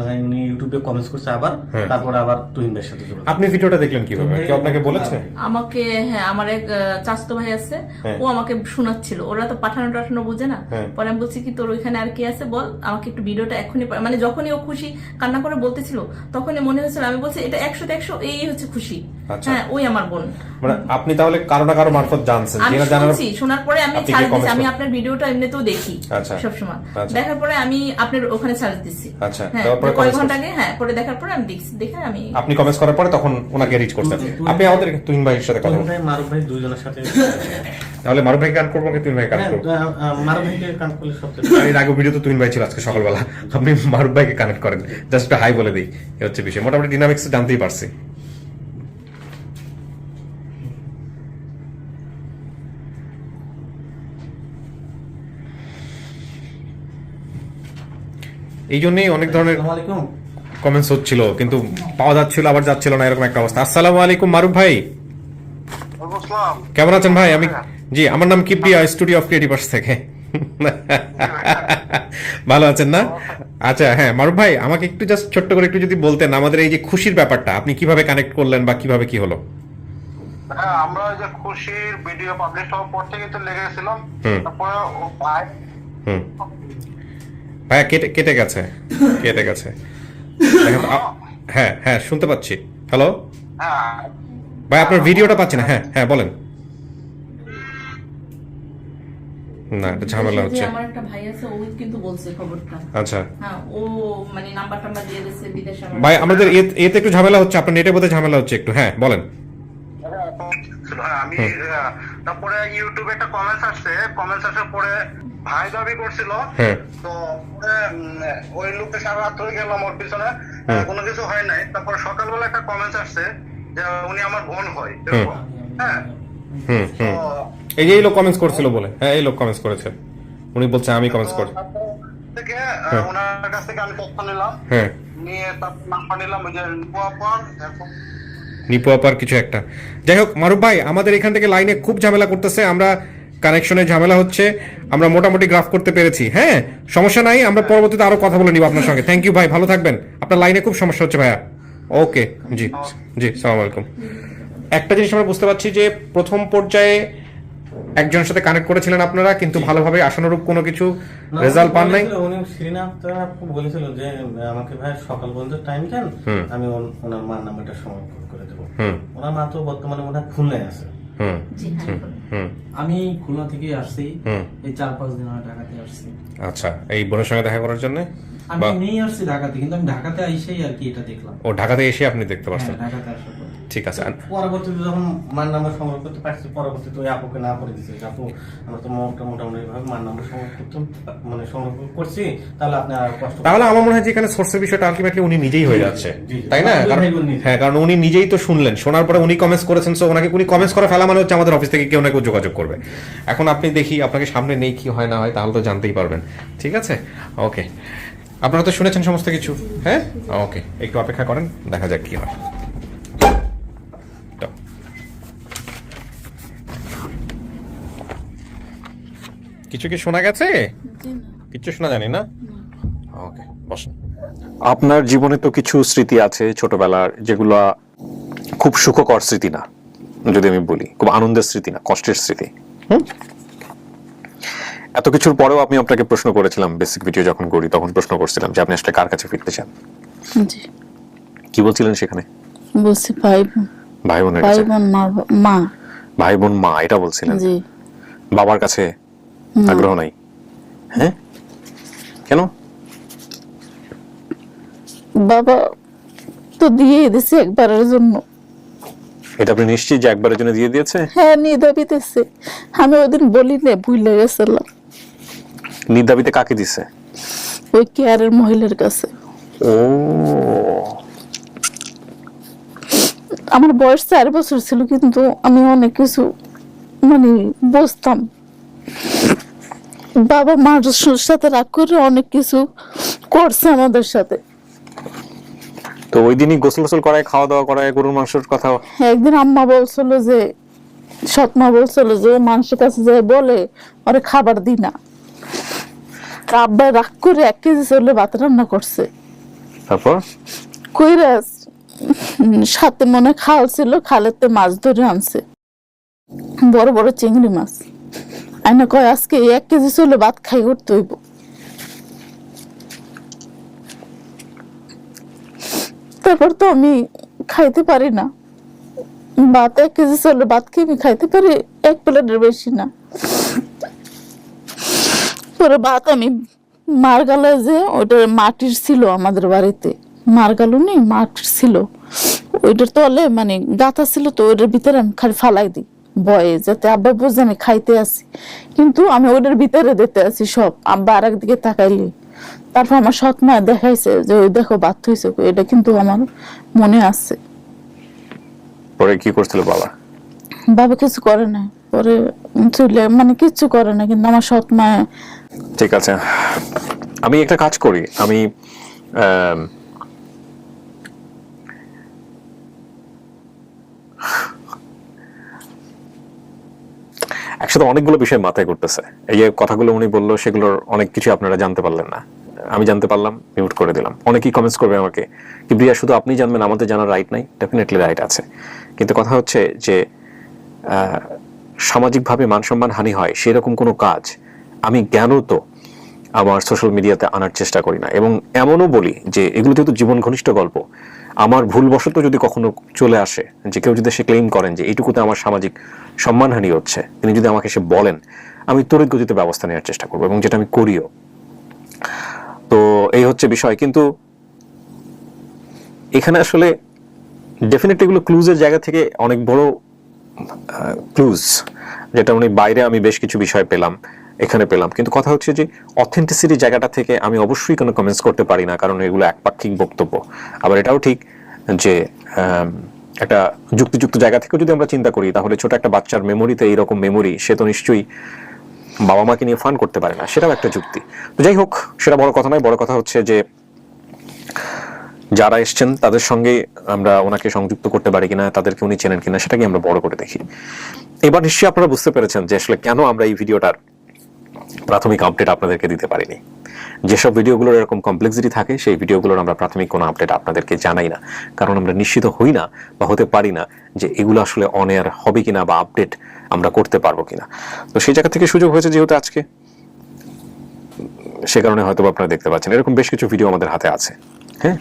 হয় উনি ইউটিউবে কমেন্টস করছে আবার, তারপর আবার তুহিন ভাইয়ের সাথে যোগাযোগ। আপনি ভিডিওটা দেখলেন কিভাবে? কি আপনাকে বলেছে? আমাকে, হ্যাঁ, আমার এক চাচতো ভাই আছে, ও আমাকে শোনাচ্ছিল। ওরা তো পাঠানো টাঠানো বোঝে না। পরে আমি বলছি কি তোর ওইখানে আর কি আছে বল, আমাকে একটু ভিডিওটা এখনই, মানে যখনই ও খুশি কান্না করে বলতেছিল তখনই মনে হয়েছিল, আমি বলছি এটা 100-100 এই হচ্ছে খুশি। হ্যাঁ, ওই আমার বোন। মানে আপনি তাহলে কারো না কারো মারফত জানছেন? আমি শুনছি, শোনার পরে আমি ছাড় দিছি। আমি আপনার ভিডিওটা এমনিতেও দেখি সবসময়, দেখার পরে আমি আপনার ওখানে ছাড় দিছি। হ্যাঁ, কয়েক ঘন্টা আগে। হ্যাঁ, পরে দেখার পরে আমি দেখে আমি আপনি কমেন্টস করার পরে তখন ওনাকে রিচ করতেন। আপনি আমাদের তুহিন ভাইয়ের সাথে কথা বলুন। মারুফ ভাই দুইজনের সাথে। তাহলে মারুফ ভাই কানেক্ট করবো, তুহিন ভাই কানেক্ট করবো? মারুফ ভাইকে কানেক্ট করলে সবচেয়ে। এর আগে ভিডিও তো তুহিন ভাই ছিল আজকে সকালবেলা, আপনি মারুফ ভাইকে কানেক্ট করেন, জাস্ট হাই বলে দিই, এই হচ্ছে বিষয়। মোটামুটি ডিনামিক্স জানতেই পারছি। এই জন্যই অনেক ধরনের কমেন্টস হচ্ছিল, কিন্তু পাওয়া যাচ্ছিল আবার যাচ্ছিল না, এরকম একটা অবস্থা। আসসালামু আলাইকুম মারুফ ভাই, কেমন আছেন ভাই? আমি জি, আমার নাম কিবরিয়া, স্টুডিও অফ ক্রিয়েটিভার্স থেকে। ভালো আছেন না? আচ্ছা, হ্যাঁ মারুফ ভাই, আমাকে একটু জাস্ট ছোট্ট করে একটু যদি বলতেন আমাদের এই যে খুশির ব্যাপারটা আপনি কিভাবে কানেক্ট করলেন বা কিভাবে কি হলো? হ্যাঁ, আমরা যে খুশির ভিডিও পাবলিশ হওয়ার পর থেকে তো লেগেছিলাম, তারপরে ও ভাই ভাইয়া কেটে গেছে। হ্যাঁ হ্যাঁ, শুনতে পাচ্ছি। হ্যালো ভাই, আপনার ভিডিওটা পাচ্ছি না। হ্যাঁ হ্যাঁ, বলেন না, এটা ঝামেলা হচ্ছে। আমার একটা ভাই আছে, ও কিন্তু বলছে খবরটা। আচ্ছা, হ্যাঁ, ও মানে নাম্বার দিয়ে দিয়েছে বিদেশে। ভাই আমাদের এতে একটু ঝামেলা হচ্ছে, আপনার নেটে বোধহয় ঝামেলা হচ্ছে একটু। হ্যাঁ বলেন। আমি তারপরে ইউটিউবে একটা কমেন্টস আসার পরে ভাই দাবি করছিল, তো ওই লোককে সারা রাত ধরে গেলাম ওর পিছনে, কোনো কিছু হয় নাই। তারপরে সকালবেলা একটা কমেন্টস আসছে যে উনি আমার বোন হয়। হ্যাঁ, এই যে এই লোক কমেন্টস করছিল বলে, হ্যাঁ এই লোক কমেন্টস করেছে, উনি বলছে আমি কমেন্টস করি থেকে ওনার কাছ থেকে আমি তথ্য নিলাম, নিয়ে তারপর নাম্বার নিলাম ওই যে নিপু আপার কিছু একটা। যাই হোক মারুফ ভাই, আমাদের এখান থেকে লাইনে খুব ঝামেলা করতেছে, আমরা কানেকশনে ঝামেলা হচ্ছে, আমরা মোটামুটি গ্রাফ করতে পেরেছি। হ্যাঁ, সমস্যা নাই, আমরা পরবর্তীতে আরো কথা বলে নিব আপনার সঙ্গে। থ্যাংক ইউ ভাই, ভালো থাকবেন। আপনার লাইনে খুব সমস্যা হচ্ছে ভাইয়া। ওকে, জি জি, সালাম আলাইকুম। একটা জিনিস আমরা বুঝতে পারছি যে প্রথম পর্যায়ে একজনের সাথে কানেক্ট করেছিলেন আপনারা, কিন্তু ভালোভাবে আশানুরূপ কোনো কিছু রেজাল্ট পান নাই। উনি শিরিনা আক্তার বলেছিল যে আমাকে ভাই সকাল পর্যন্ত টাইম দেন, আমি ওনার মার নাম্বারটা সংরক্ষণ করে দেবো। ওনার মা তো বর্তমানে মনে হয় খুলনায় আছে। আমি খুলনা থেকে আসছি, এই 4-5 দিন আগে ঢাকাতে আসছি। আচ্ছা, এই বোনের সঙ্গে দেখা করার জন্য আমি নিয়ে আসছি ঢাকাতে, কিন্তু আমি ঢাকাতে আইসেই আর কি এটা দেখলাম। ও, ঢাকাতে এসে আপনি দেখতে পাচ্ছেন? ঢাকাতে আসার পর ঠিক আছে। পরবর্তীতে যখন মার নাম্বার সংগ্রহ করতে পারছি, পরবর্তীতে ওই আপুকে না করে দিচ্ছে, আপু আমরা তো মোটামুটি ভাবে মার নাম্বার সংগ্রহ করতে মানে সংগ্রহ করছি, তাহলে আপনি আর কষ্ট। তাহলে আমার মনে হয় যে এখানে সোর্সের বিষয়টা আলটিমেটলি উনি নিজেই হয়ে যাচ্ছে, তাই না? হ্যাঁ, কারণ উনি নিজেই তো শুনলেন, শোনার পরে উনি কমেন্টস করেছেন, সো ওনাকে উনি কমেন্টস করে ফেলা মানে হচ্ছে আমাদের অফিস থেকে কেউ না কেউ যোগাযোগ করবে। এখন আপনি দেখি আপনাকে সামনে নেই, কি হয় না হয় তাহলে তো জানতেই পারবেন। ঠিক আছে, ওকে, আপনারা তো শুনেছেন সমস্ত কিছু। হ্যাঁ, ওকে, একটু অপেক্ষা করেন, দেখা যাক কি হয়। কিছু কি শোনা গেছে? কিছু শোনা জানি না। ওকে, বসুন। আপনার জীবনে তো কিছু স্মৃতি আছে ছোটবেলার, যেগুলো খুব সুখকর স্মৃতি না, যদি আমি বলি খুব আনন্দের স্মৃতি না, কষ্টের স্মৃতি। এত কিছুর পরেও আমি আপনাকে প্রশ্ন করেছিলাম, বেসিক ভিডিও যখন করি তখন প্রশ্ন করছিলাম যে আপনি আসলে কার কাছে ফিরতে চান। জি, কি বলছিলেন সেখানে? বলছি ভাই বোন, ভাই বোনের ভাই কাছে, বোন মা, ভাই বোন মা, এটা বলছিলেন। জি, বাবার কাছে আগ্রহ নাই? হ্যাঁ, কেন? বাবা তো দিয়ে দিছে একবারের জন্য। এটা আপনি নিশ্চিত যে একবারের জন্য দিয়ে দিয়েছে? হ্যাঁ, নিয়ে দাবিতেছে। আমি ওদিন বলি না, ভুলে গেছিলাম। নির্দাবিতে কাকে দিছে? ওই কেয়ারের মহিলার কাছে। ও আমার বয়স 4 বছর ছিল, কিন্তু আমি অনেক কিছু মানে বুঝতাম। বাবা মার সাথে রাগ করে অনেক কিছু করছে আমাদের সাথে। তো ওই দিনই গোসল গোসল করায়, খাওয়া দাওয়া করায়, গরুর মাংসের কথা। একদিন আম্মা বলছিল যে, সৎমা বলছিল যে মানুষের কাছে যে বলে ওরে খাবার দি না। আব্বা রাগ করে 1 কেজি চলে ভাত রান্না করছে। তারপর কইরাস সাথে মনে খাল ছিল, খালেতে মাছ ধরে আনছে, বড় বড় চিংড়ি মাছ। আইনা কয় আজকে 1 কেজি চলে ভাত খাই করতে হইব। তারপর তো আমি খাইতে পারি না ভাত, 1 কেজি চলে ভাত খেয়ে আমি খাইতে পারি 1 প্লেটের বেশি না। পরে ভাত আমি মার গালে, যে ওইটা মাটির ছিল আমাদের বাড়িতে, মার গালু নেই মাটির ছিল, ওইটার তলে মানে গাথা ছিল, তো ওইটার ভিতরে আমি খালি ফালাই দিই ভয়ে, যাতে আব্বা বুঝে আমি খাইতে আসি। কিন্তু আমি ওইটার ভিতরে দিতে আসি সব, আব্বা আর একদিকে তাকাইলে। তারপর আমার সৎ মা দেখাইছে যে ওই দেখো ভাত হয়েছে, এটা কিন্তু আমার মনে আছে। পরে কি করছিল বাবা? বাবা কিছু করে না, পরে চলে মানে কিছু করে না, কিন্তু আমার সৎ মা। ঠিক আছে, আমি একটা কাজ করি, আমি একসাথে অনেকগুলো বিষয় মাথায় ঘুরতেছে। এই যে কথাগুলো উনি বললো, সেগুলোর অনেক কিছু আপনারা জানতে পারলেন না, আমি জানতে পারলাম, মিউট করে দিলাম। অনেকেই কমেন্টস করবে আমাকে কি প্রিয়া শুধু আপনি জানবেন, আমাদের জানার রাইট নাই? ডেফিনেটলি রাইট আছে, কিন্তু কথা হচ্ছে যে সামাজিকভাবে মান সম্মান হানি হয় সেরকম কোনো কাজ আমি জ্ঞানত আমার সোশ্যাল মিডিয়াতে আনার চেষ্টা করি না। এবং এমনও বলি যে এগুলো যেহেতু জীবন ঘনিষ্ঠ গল্প, আমার ভুলবশত যদি কখনো চলে আসে যে কেউ যদি সে ক্লেম করেন যে এইটুকুতে আমার সামাজিক সম্মানহানি হচ্ছে, তিনি যদি আমাকে সে বলেন, আমি তড়িৎ গতিতে ব্যবস্থা নেওয়ার চেষ্টা করবো, এবং যেটা আমি করিও। তো এই হচ্ছে বিষয়। কিন্তু এখানে আসলে ডেফিনেটলি এগুলো ক্লুজের জায়গা থেকে অনেক বড় ক্লুজ, যেটা উনি বাইরে আমি বেশ কিছু বিষয় পেলাম, এখানে পেলাম। কিন্তু কথা হচ্ছে যে অথেন্টিসিটি জায়গাটা থেকে আমি অবশ্যই কোনো কমেন্টস করতে পারি না, কারণ এগুলো একপাক্ষিক বক্তব্য। আবার এটাও ঠিক যে একটা যুক্তিযুক্ত জায়গা থেকে যদি আমরা চিন্তা করি, তাহলে ছোট একটা বাচ্চার মেমোরিতে এইরকম মেমোরি, সে তো নিশ্চয়ই বাবা মাকে নিয়ে ফান করতে পারে না, সেটাও একটা যুক্তি। তো যাই হোক, সেটা বড় কথা নয়। বড় কথা হচ্ছে যে যারা এসছেন তাদের সঙ্গে আমরা ওনাকে সংযুক্ত করতে পারি কিনা, তাদেরকে উনি চেনেন কিনা, সেটাকে আমরা বড় করে দেখি। এবার নিশ্চয়ই আপনারা বুঝতে পেরেছেন যে আসলে কেন আমরা এই ভিডিওটার প্রাথমিক আপডেট আপনাদেরকে দিতে পারিনি। যেসব ভিডিওগুলোর এরকম কমপ্লেক্সিটি থাকে, সেই ভিডিওগুলোর আমরা প্রাথমিক কোনো আপডেট আপনাদেরকে জানাই না, কারণ আমরা নিশ্চিত হই না বা হতে পারি না যে এগুলো আসলে অন এয়ার হবে কিনা বা আপডেট আমরা করতে পারবো কিনা। তো সেই জায়গা থেকে সুযোগ হয়েছে যেহেতু আজকে, সে কারণে হয়তো আপনারা দেখতে পাচ্ছেন এরকম বেশ কিছু ভিডিও আমাদের হাতে আছে। হ্যাঁ,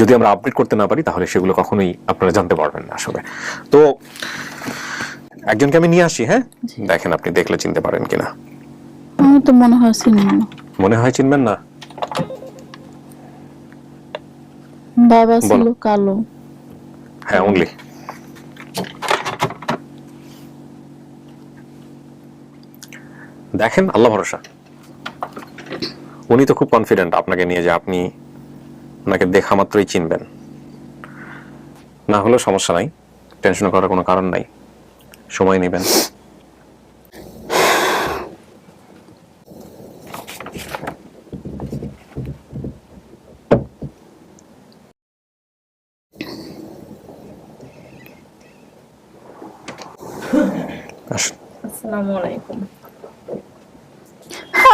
যদি আমরা আপডেট করতে না পারি তাহলে সেগুলো কখনোই আপনারা জানতে পারবেন না আসলে। তো একজনকে আমি নিয়ে আসি। হ্যাঁ, দেখেন আপনি দেখলে চিনতে পারেন কিনা। আমার তো মনে হয় চিনবেন না। মনে হয় চিনবেন না? বাবা ছিল কালো। হ্যাঁ, অনলি দেখেন, আল্লাহ ভরসা। উনি তো খুব কনফিডেন্ট আপনাকে নিয়ে যে আপনি ওনাকে দেখা মাত্রই চিনবেন। না হলেও সমস্যা নাই, টেনশন করার কোনো কারণ নাই, সময় নেবেন। আসসালামু আলাইকুম।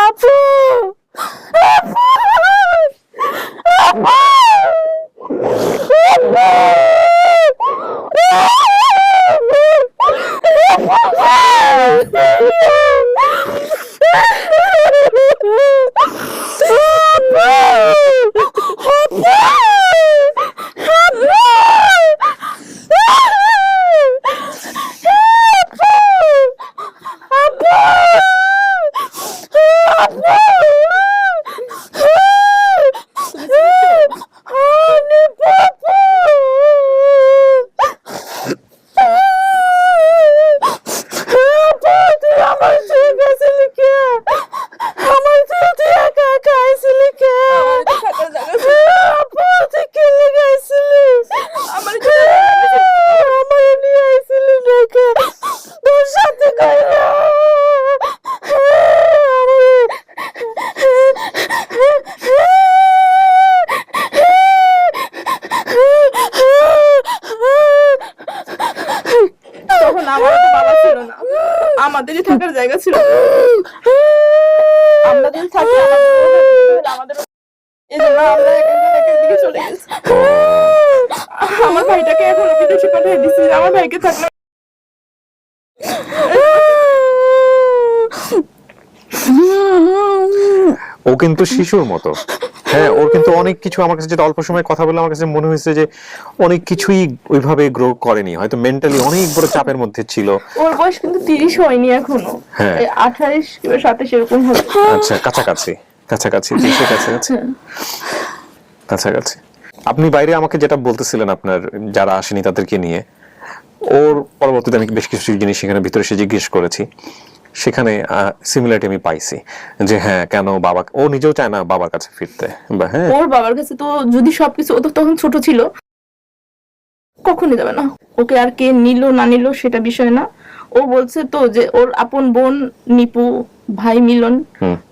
আপু, আপু, আপু, আপু, আমাদেরই থাকার জায়গা ছিল। আমরা যদি থাকি আমাদের এই জন্য আমরা একদিকে চলে গেছি। আমার ভাইটাকে এখন বিদেশে পাঠিয়ে দিচ্ছি, আমার ভাইকে থাকলে ও কিন্তু শিশুর মতো। হ্যাঁ, ওর কিন্তু অনেক কিছু আমার কাছে, যেটা অল্প সময় কথা বলে আমার কাছে মনে হয়েছে যে অনেক কিছুই ওইভাবে গ্রো করেনি, হয়তো মেন্টালি অনেক বড় চাপের মধ্যে ছিল। ওর বয়স কিন্তু 30 হয়নি এখনো, 28 কিংবা 27 এরকম হবে। আচ্ছা, কাছাকাছি 30-এর কাছাকাছি। আপনি বাইরে আমাকে যেটা বলতেছিলেন আপনার যারা আসেনি তাদেরকে নিয়ে, ওর পরবর্তীতে আমি বেশ কিছু জিনিস সেখানে ভিতরে এসে জিজ্ঞেস করেছি, সেখানে সিমিলারিটি আমি পাইছি যে হ্যাঁ, কেন বাবা, ও নিজেও চায় না বাবার কাছে ফিরতে। হ্যাঁ, ওর বাবার কাছে তো যদি সবকিছু, ও তো তখন ছোট ছিল, কখনই যাবে না। ওকে আর কে নিল না নিল সেটা বিষয় না। ও বলছে তো যে ওর আপন বোন নিপু, ভাই মিলন,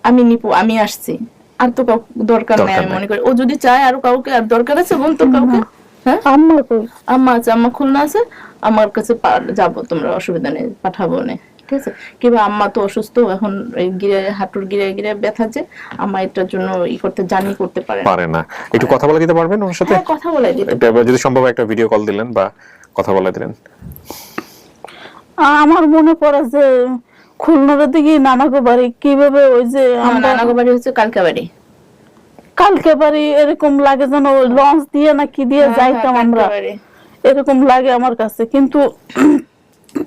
আমি নিপু, আমি আসছি, আর তো দরকার নাই আমি মনে করি। ও যদি চায় আরো কাউকে, আর দরকার আছে বোন তোর কাউকে? হ্যাঁ, আম্মা আছে, আম্মা খুলনা আছে, আমার কাছে যাবো, তোমরা অসুবিধা নেই, পাঠাবো না, ঠিক আছে? কিংবা আম্মা তো অসুস্থ এখন, হাঁটুর গিরে ব্যথা, যে আম্মা এটার জন্য করতে পারে না। একটু কথা বলে দিতে পারবেন ওর সাথে? কথা বলাই দিতে, যদি সম্ভব একটা ভিডিও কল দিলেন বা কথা বলে দিলেন। আমার মনে পড়ে যে খুলনার দিকে নানাগো বাড়ি, কিভাবে ওই যে নানাগো বাড়ি হচ্ছে কালকে বাড়ি এরকম লাগে যেন লঞ্চ দিয়ে না কি দিয়ে যাইতাম আমরা, এরকম লাগে আমার কাছে। কিন্তু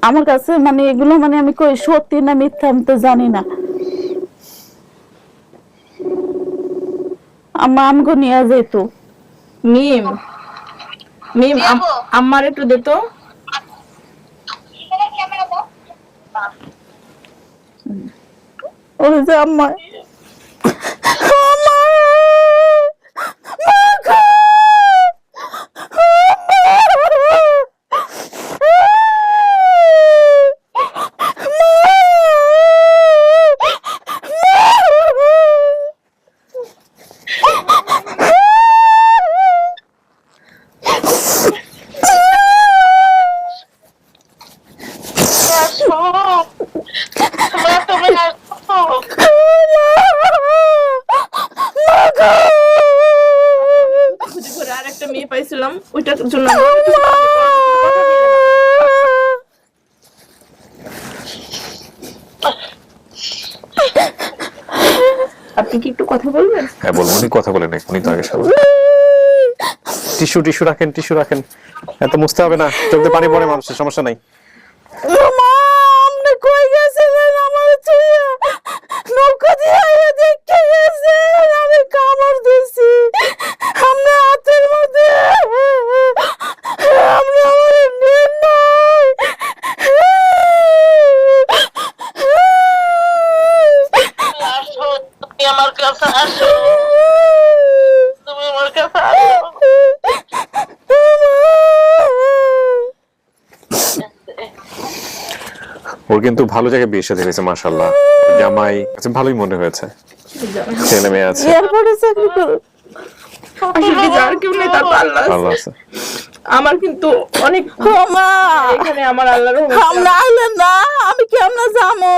আমার কাছে মানে এগুলো মানে আমি কই সত্যি না মিথ্যা আমি তো জানি না। আমগো নিয়ে যাইতো। মিম আম্মার একটু দে তো। ওই যে আম্মা আরেকটা মেয়ে পাইছিলাম, ওইটার জন্য আপনি কি একটু কথা বলবেন? হ্যাঁ বলবো, উনি কথা বলেন, উনি তো আগে সব টিস্যু রাখেন, এত মুছতে হবে না, চোখ দিয়ে পানি পড়ে মানুষের, সমস্যা নাই। আমার কাছে আসো, তুমি আমার কাছে আসো। ওর কিন্তু ভালো জায়গায় বিয়ে সাথে হয়েছে, মাশাআল্লাহ। জামাই কাছে ভালোই মনে হয়েছে, ছেলে মেয়ে আছে। এরপরে চাকরি করো। আসলে যার কেউ নেই, তার আল্লাহ আছে। আমার কিন্তু অনেক এখানে আমার আল্লাহর আমরা আইলেন না, আমি কেমনে যাবো?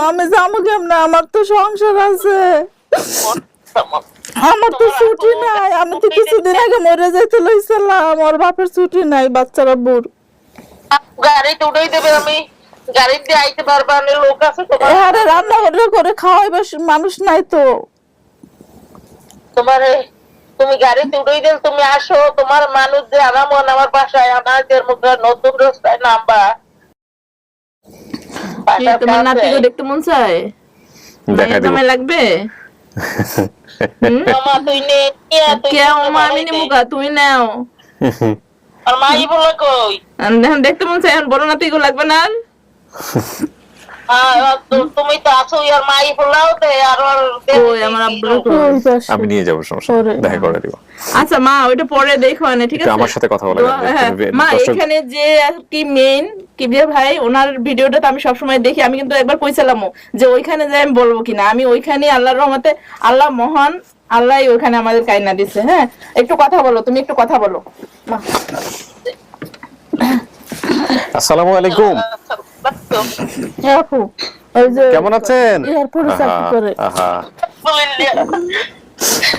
আমি যাবো কেমনে? আমার তো সংসার আছে, আমার তো ছুটি নাই। আমি তো কিছুদিন আগে মরে যাইতে লইছিলাম, ওর বাপের ছুটি নাই, বাচ্চারা বুড়। গাড়িতে উঠাই দেবে, আমি গাড়িতে আইতে পারবা না, লোক আছে তোমার? আরে রান্না করে খাওয়াইবে মানুষ নাই তো। তোমারে তুমি গাড়িতে উঠাই দিল, তুমি আসো, তোমার মানুষ যে আনামন আমার বাসায়, আমাদের মুখে নতুন রাস্তায় নামবা। তোমার নাতিকে দেখতে মন চায়, দেখাই দেব, লাগবে। মামা তুই নে, আমি নিমুকা, তুমি নাও। আর মাই বলে কই দেখতে মন চায়, বড় নাতিকে লাগবে না। তুমি তো আছো, আর মাই বলাও দে, আর আমার আব্বু আমি নিয়ে যাবো, সমস্যা দেখা করে দিব। আচ্ছা মা, ওইটা পরে দেখো না, ঠিক আছে? আমার সাথে কথা বলে মা, এখানে যে কি মেইন কিবির ভাই, ওনার ভিডিওটা তো আমি সবসময় দেখি। আমি কিন্তু একবার কইছিলামও যে ওইখানে যাই আমি বলবো কিনা। আমি ওইখানে আল্লাহর রহমতে, আল্লাহ মহান, আল্লাহ ওইখানে আমাদের কাইনা দিচ্ছে। হ্যাঁ, একটু কথা বলো, তুমি একটু কথা বলো মা। আসসালামু আলাইকুম। আপু ওই যে কেমন আছেন? এয়ারপোর্টে চাকরি করে। আহা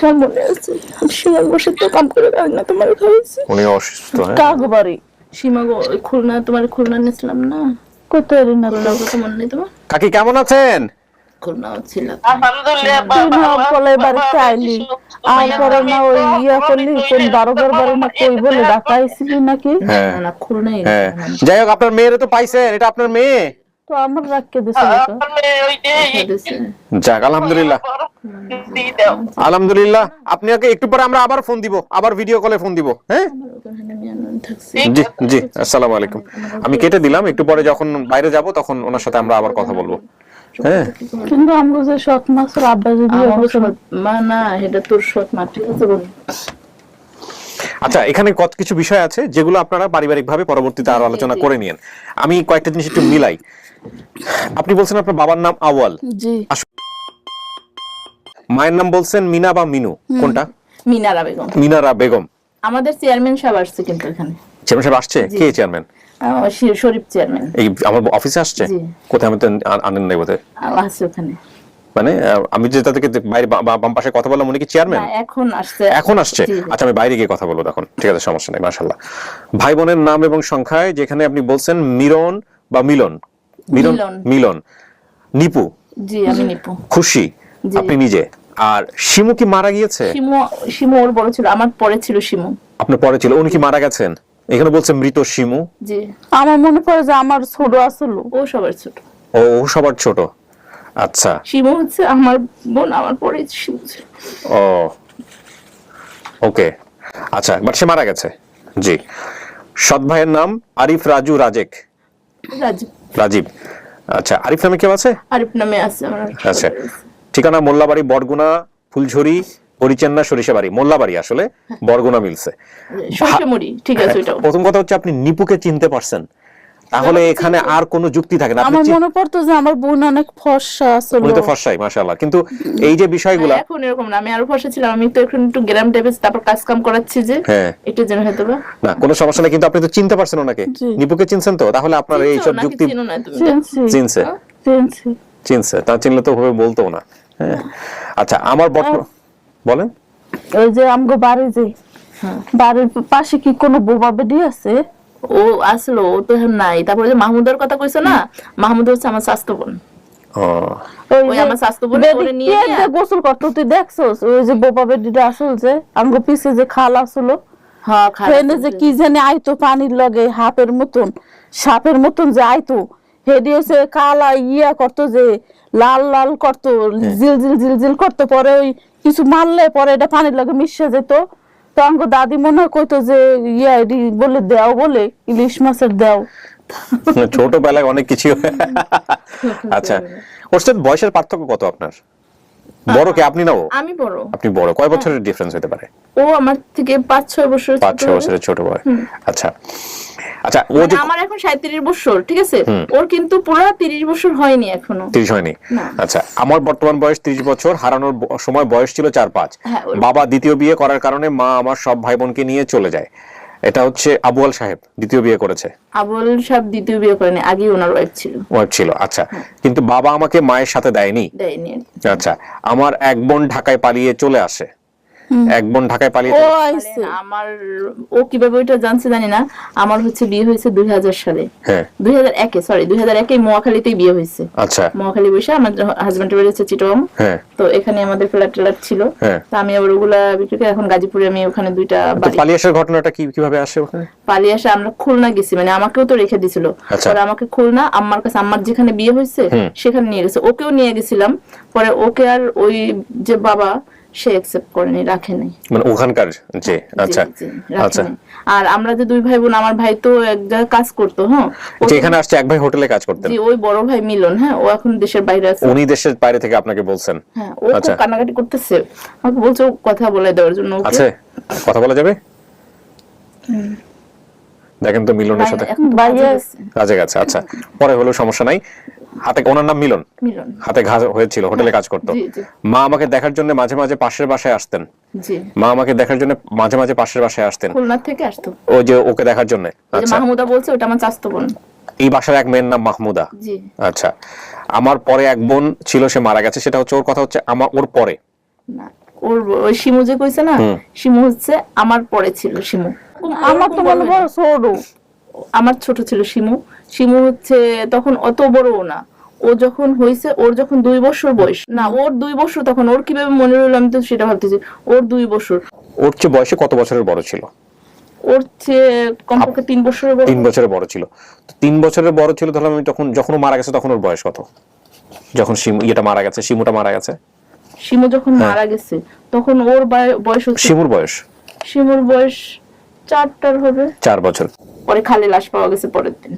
মনে আছে সীমার বসে তো কাম করে না তোমার খাইছি উনি অসুস্থ হ্যাঁ কাগো বাড়ি সীমা গো, ওই খুলনা, তোমার খুলনা নিয়েছিলাম না, কত এর না খুলনা কথা মনে নেই তোমার? কাকি কেমন আছেন? খুলনাও ছিল। আলহামদুলিল্লাহ তুই না বলে বাড়িতে আইলি আর পরে না ওই ইয়া করলি কোন দারোগার বাড়ি না কই বলে ঢাকা আইছিলি নাকি? হ্যাঁ না খুলনাই হ্যাঁ যাই হোক আপনার মেয়েরে তো পাইছেন, এটা আপনার মেয়ে। তো আমার রাখকে দিছিল তো যাক আলহামদুলিল্লাহ আলহামদুলিল্লাহ। আপনাকে একটু পরে আমরা আবার ফোন দিব, আবার ভিডিও কলে ফোন দিব। হ্যাঁ জি জি আসসালামু আলাইকুম। আমি কেটে দিলাম, একটু পরে যখন বাইরে যাব তখন ওনার সাথে আমরা আবার কথা বলবো। হ্যাঁ কিন্তু আমগো যে সৎ মাসের আব্বা যে বিয়ে আমার করছে সৎ মা না, এটা তোর সৎ মা, ঠিক আছে বোন? আচ্ছা এখানে কত কিছু বিষয় আছে যেগুলো আপনারা পারিবারিকভাবে পরবর্তীতে আরো আলোচনা করে নিয়েন। আমি কয়েকটা জিনিস একটু মিলাই। আপনি বলছেন আপনার বাবার নাম আওয়াল, জি মায়ের নাম বলছেন মিনা বা মিনু, কোনটা? মিনারা বেগম। মিনারা বেগম। আমাদের চেয়ারম্যান সাহেব আসছে কিন্তু এখানে। চেয়ারম্যান সাহেব আসছে? কে চেয়ারম্যান? শরীফ চেয়ারম্যান। এই আমার অফিসে আসছে? জি। কোথায়? আমি তো আনেন নাই বোধহয়। আছে ওখানে। মানে আমি যে তাদেরকে বাইরে বাম পাশে কথা বললাম উনি কি চেয়ারম্যান? না, এখন আসছে। এখন আসছে? জি, জি। আচ্ছা আমি বাইরে গিয়ে কথা বলবো তখন। ঠিক আছে সমস্যা নেই মাশাআল্লাহ। ভাই বোনের নাম এবং সংখ্যায় যেখানে আপনি বলছেন মিরন বা মিলন, মিলন মিলন। মিলন, নিপু, জি আমি নিপু। খুশি জি। আপনি নিজে, আর শিমু কি মারা গিয়েছে? শিমু ওর বড় ছিল, আমার পরে ছিল শিমু। আপনার পরে ছিল, উনি কি মারা গেছেন? এখানে বলছে মৃত শিমু। জি আমার মনে পড়ে যে আমার ছোট আসলো ও সবার ছোট। ও সবার ছোট। আচ্ছা শিমু হচ্ছে আমার বোন, আমার পরে শিমু ছিল। ও ওকে আচ্ছা, বাট সে মারা গেছে। জি। সৎ ভাইয়ের নাম আরিফ রাজু রাজেক রাজু রাজীব। আচ্ছা আরিফ নামে কেউ আছে? আরিফ নামে আছে আমার। আচ্ছা ঠিকানা মোল্লাবাড়ি, বরগুনা, ফুলঝুরি, হরিচেন্না, সরিষাবাড়ি। মোল্লাবাড়ি আসলে বরগুনা মিলছে। সরিষামুড়ি, ঠিক আছে ওইটাও। প্রথম কথা হচ্ছে আপনি নিপুকে চিনতে পারছেন, তাহলে এখানে আর কোনো যুক্তি থাকে না। আপনি আমার মনে পড়তো যে আমার বোন অনেক ফর্সা আসলো উনি তো ফর্সাই মাশাআল্লাহ, কিন্তু এই যে বিষয়গুলো এখন এরকম না, আমি আরো ফর্সা ছিলাম। আমি তো এখন একটু গ্রাম টাইপের, তারপর কাজ কাম করাচ্ছি যে হ্যাঁ এটা যেন হয়তো বা না কোনো সমস্যা নেই, কিন্তু আপনি তো চিনতে পারছেন ওনাকে। জি। নিপুকে চিনছেন তো, তাহলে আপনার এই সব নাকি যুক্তি চিনো না তুমি? চিনছে চিনছি চিনছে, তা চিনলে তো ভাবে বলতো না। হ্যাঁ আচ্ছা আমার বলেন। ওই যে আমগো বাড়ি যে বাড়ির পাশে কি কোনো বোবা বেডি আছে? ও আসলো, ও তো এখন নাই। তারপরে যে মাহমুদের কথা কইছো না, মাহমুদ হচ্ছে আমার স্বাস্থ্য বোন। ও ওই আমার স্বাস্থ্য বোন ওরে নিয়ে কে যে গোসল করতো তুই দেখছস? ওই যে বোবা বেডিটা আসল যে আমগো পিছে যে খাল আসলো, হ্যাঁ ট্রেনে যে কি জানি আইতো পানির লগে হাফের মতন সাপের মতন যে আইতো, হেডি হচ্ছে কালা ইয়া করতো যে লাল লাল করতো, জিল জিল জিল জিল করতো, পরে ওই কিছু মারলে পরে এটা পানির লগে মিশে যেত। তো আমগো দাদি মনে হয় কইতো যে ইয়া এডি বলে দেও, বলে ইলিশ মাছের দেও। ছোটবেলায় অনেক কিছু। আচ্ছা ওর সাথে বয়সের পার্থক্য কত আপনার? বড় কে আপনি না ও? আমি বড়। আপনি বড়। কয় বছরের ডিফারেন্স হতে পারে? ও আমার থেকে 5-6 বছর 5-6 বছরের ছোট বড়। আচ্ছা আচ্ছা ও মানে যে আমার এখন 37 বছর, ঠিক আছে? ওর কিন্তু পুরো 30 বছর হয়নি এখনো। 30 হয়নি? না। আচ্ছা আমার বর্তমান বয়স 30 বছর, হারানোর সময় বয়স ছিল 4-5। হ্যাঁ, বাবা দ্বিতীয় বিয়ে করার কারণে মা আমার সব ভাই বোনকে নিয়ে চলে যায়। এটা হচ্ছে আবুয়াল সাহেব দ্বিতীয় বিয়ে করেছে। আবুল সাহেব দ্বিতীয় বিয়ে করেনি, আগে ওনার ওয়াইফ ছিল। ওয়াইফ ছিল আচ্ছা, কিন্তু বাবা আমাকে মায়ের সাথে দেয়নি। দেয়নি। আচ্ছা আমার এক বোন ঢাকায় পালিয়ে চলে আসে। এক বোন ঢাকায় পালিয়ে ও চলে- আইছে আমার ও কিভাবে ওইটা জানছে জানি না। আমার হচ্ছে বিয়ে হয়েছে 2000 সালে। হ্যাঁ 2001 মোয়াখালীতেই বিয়ে হয়েছে। আচ্ছা মহাখালী বসে আমার হাজবেন্ডের বাড়ি হচ্ছে চিটগাঁও। হ্যাঁ তো এখানে আমাদের ফ্ল্যাট ছিল। হ্যাঁ। তো আমি আবার ওগুলা বিক্রি করে এখন গাজীপুরে আমি ওখানে 2টা তো বাড়ি। পালিয়ে আসার ঘটনাটা কিভাবে আসে ওখানে? পালিয়ে আসে আমরা খুলনা গেছি, মানে আমাকেও তো রেখে দিছিল। আচ্ছা। পরে আমাকে খুলনা আম্মার কাছে, আম্মার যেখানে বিয়ে হয়েছে সেখানে নিয়ে গেছে। ওকেও নিয়ে গেছিলাম, পরে ওকে আর ওই যে বাবা সে অ্যাকসেপ্ট করেনি, রাখে নাই। মানে ওখানকার যে আচ্ছা জি, রাখে আচ্ছা নাই। আর আমরা যে 2 ভাই বোন, আমার ভাই তো এক জায়গায় কাজ করতো। হ্যাঁ ও যে এখানে আসছে এক ভাই হোটেলে কাজ করতেন। জি, ওই বড় ভাই মিলন, হ্যাঁ ও এখন দেশের বাইরে আছে। উনি দেশের বাইরে থেকে আপনাকে বলছেন? হ্যাঁ ও আচ্ছা। খুব কান্নাকাটি করতেছে, আমাকে বলছে ও কথা বলে দেওয়ার জন্য ওকে। আছে কথা বলা যাবে? দেখেন তো মিলনের সাথে এখন তো বাইরে কাজে গেছে। কাজে গেছে। আচ্ছা পরে হলো সমস্যা নাই। হাতে ওনার নাম মিলন, মিলন। হাতে ঘা হয়েছিল, হোটেলে কাজ করতো। জি, জি। মা আমাকে দেখার জন্য মাঝে মাঝে পাশের বাসায় আসতেন। জি, মা আমাকে দেখার জন্য মাঝে মাঝে পাশের বাসায় আসতেন, খুলনা থেকে আসতো। ওই যে ওকে দেখার জন্য। ওই যে আচ্ছা মাহমুদা বলছে ওটা আমার চাস্তো বোন। এই বাসার এক মেয়ের নাম মাহমুদা। জি। আচ্ছা, আমার পরে এক বোন ছিল, সে মারা গেছে, সেটা হচ্ছে ওর কথা হচ্ছে ওর পরে না, ওই শিমু যে কইছে না, শিমু হচ্ছে আমার পরে ছিল শিমু। আমার তো মনে হয় ছোট, আমার ছোট ছিল শিমু। শিমু হচ্ছে তখন অত বড়ও না, ও যখন হয়েছে ওর যখন 2 বছর বয়স, না ওর 2 বছর, তখন ওর কিভাবে মনে রইল আমি তো সেটা ভাবতেছি। ওর 2 বছর। ওর চেয়ে বয়সে কত বছরের বড় ছিল? ওর চেয়ে কমপক্ষে 3 বছরের বড়। 3 বছরের বড় ছিল। 3 বছরের বড় ছিল তাহলে আমি যখন ও মারা গেছে তখন ওর বয়স কত? যখন মারা গেছে, শিমুটা মারা গেছে, শিমু যখন মারা গেছে তখন ওর বয়স হচ্ছে, শিমুর বয়স 4টার হবে, 4 বছর। পরে খালি লাশ পাওয়া গেছে পরের দিন।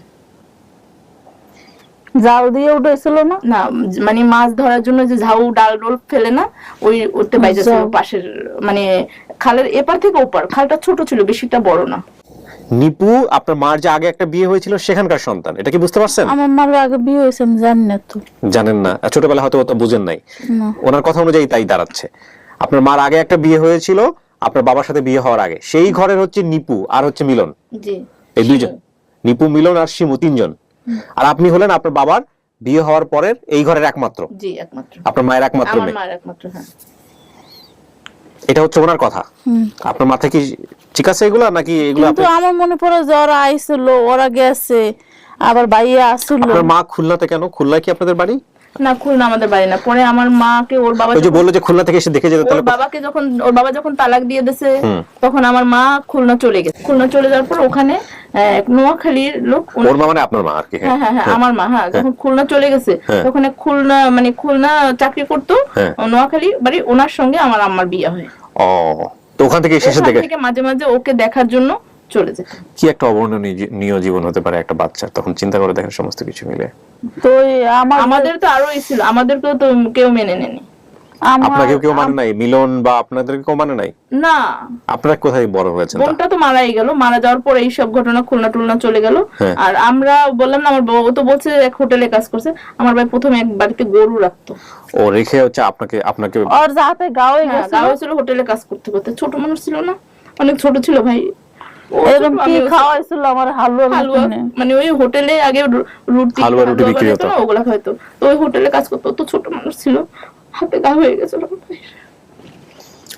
জাল দিয়ে উঠেছিল না? না, মানে মাছ ধরার জন্য যে ঝাউ ডাল ডোল ফেলে না, ওই উঠতে বাইরেছিল পাশের, মানে খালের এপার থেকে ওপার। খালটা ছোট ছিল, বেশিটা বড় না। নিপু আপনার মার যে আগে একটা বিয়ে হয়েছিল সেখানকার সন্তান, এটা কি বুঝতে পারছেন? আমার মার আগে বিয়ে হয়েছে আমি জানি না তো। জানেন না? ছোটবেলা হয়তো অত বুঝেন নাই, ওনার কথা অনুযায়ী তাই দাঁড়াচ্ছে। আপনার মার আগে একটা বিয়ে হয়েছিল আপনার বাবার সাথে বিয়ে হওয়ার আগে, সেই ঘরের হচ্ছে নিপু আর হচ্ছে মিলন। জি, এই 2 জন, নিপু, মিলন আর শিমু, 3 জন। আর আপনি হলেন আপনার বাবার বিয়ে হওয়ার পরের এই ঘরের একমাত্র। জি, একমাত্র। আপনার মায়ের একমাত্র আমার মেয়ে। মায়ের একমাত্র, হ্যাঁ। এটা হচ্ছে ওনার কথা। আপনার মাথায় কি ঠিক আছে এগুলা নাকি এগুলা? কিন্তু আমার মনে পড়ে যে ওরা আইছিল, ওরা গেছে, আবার ভাইয়া আসছিল। আপনার মা খুলনাতে কেন? খুলনায় কি আপনাদের বাড়ি? না, খুলনা আমাদের বাড়ি না। পরে আমার মাকে ওর বাবা, ওই যে বললো যে খুলনা থেকে এসে দেখে যেতে, ওর তাহলে বাবাকে যখন ওর বাবা যখন তালাক দিয়ে দিয়েছে তখন আমার মা খুলনা চলে গেছে। খুলনা চলে যাওয়ার পর ওখানে নোয়াখালীর লোক, ওর মা মানে আপনার মা আর কি? হ্যাঁ হ্যাঁ হ্যাঁ, আমার মা, হ্যাঁ, যখন খুলনা চলে গেছে তখন খুলনা চাকরি করতো, নোয়াখালী বাড়ি, ওনার সঙ্গে আমার আম্মার বিয়ে হয়। ও, তো ওখান থেকে এসে থেকে মাঝে মাঝে ওকে দেখার জন্য চলে যেত। কি একটা অবর্ণনীয় জীবন হতে পারে একটা বাচ্চা, তখন চিন্তা করে দেখেন সমস্ত কিছু মিলে। তো আমাদের তো আরোই ছিল, আমাদেরকেও তো কেউ মেনে নেয়নি। আপনাকেও কেউ মানে নাই? মিলন বা আপনাদেরকে কেউ মানে নাই? না। আপনারা কোথায় বড় হয়েছেন? বোনটা তো মারাই গেল, মারা যাওয়ার পর এই সব ঘটনা খুলনা টুলনা চলে গেল। আর আমরা বললাম না, আমার বাবা তো বলছে এক হোটেলে কাজ করছে। আমার ভাই প্রথমে এক বাড়িতে গরু রাখতো, ও রেখে হচ্ছে আপনাকে ওর যাতে গাঁয়ে গেছে, গাঁয়ে ছিল, হোটেলে কাজ করতে করতে। ছোট মানুষ ছিল না, অনেক ছোট ছিল ভাই। এরকম কি খাওয়াইছিল আমার? হালুয়া, মানে ওই হোটেলে আগে রুটি বিক্রি হতো, ওগুলা খাইতো। তো ওই হোটেলে কাজ করতো, তো ছোট মানুষ ছিল, হাতে গা হয়ে গেছিল।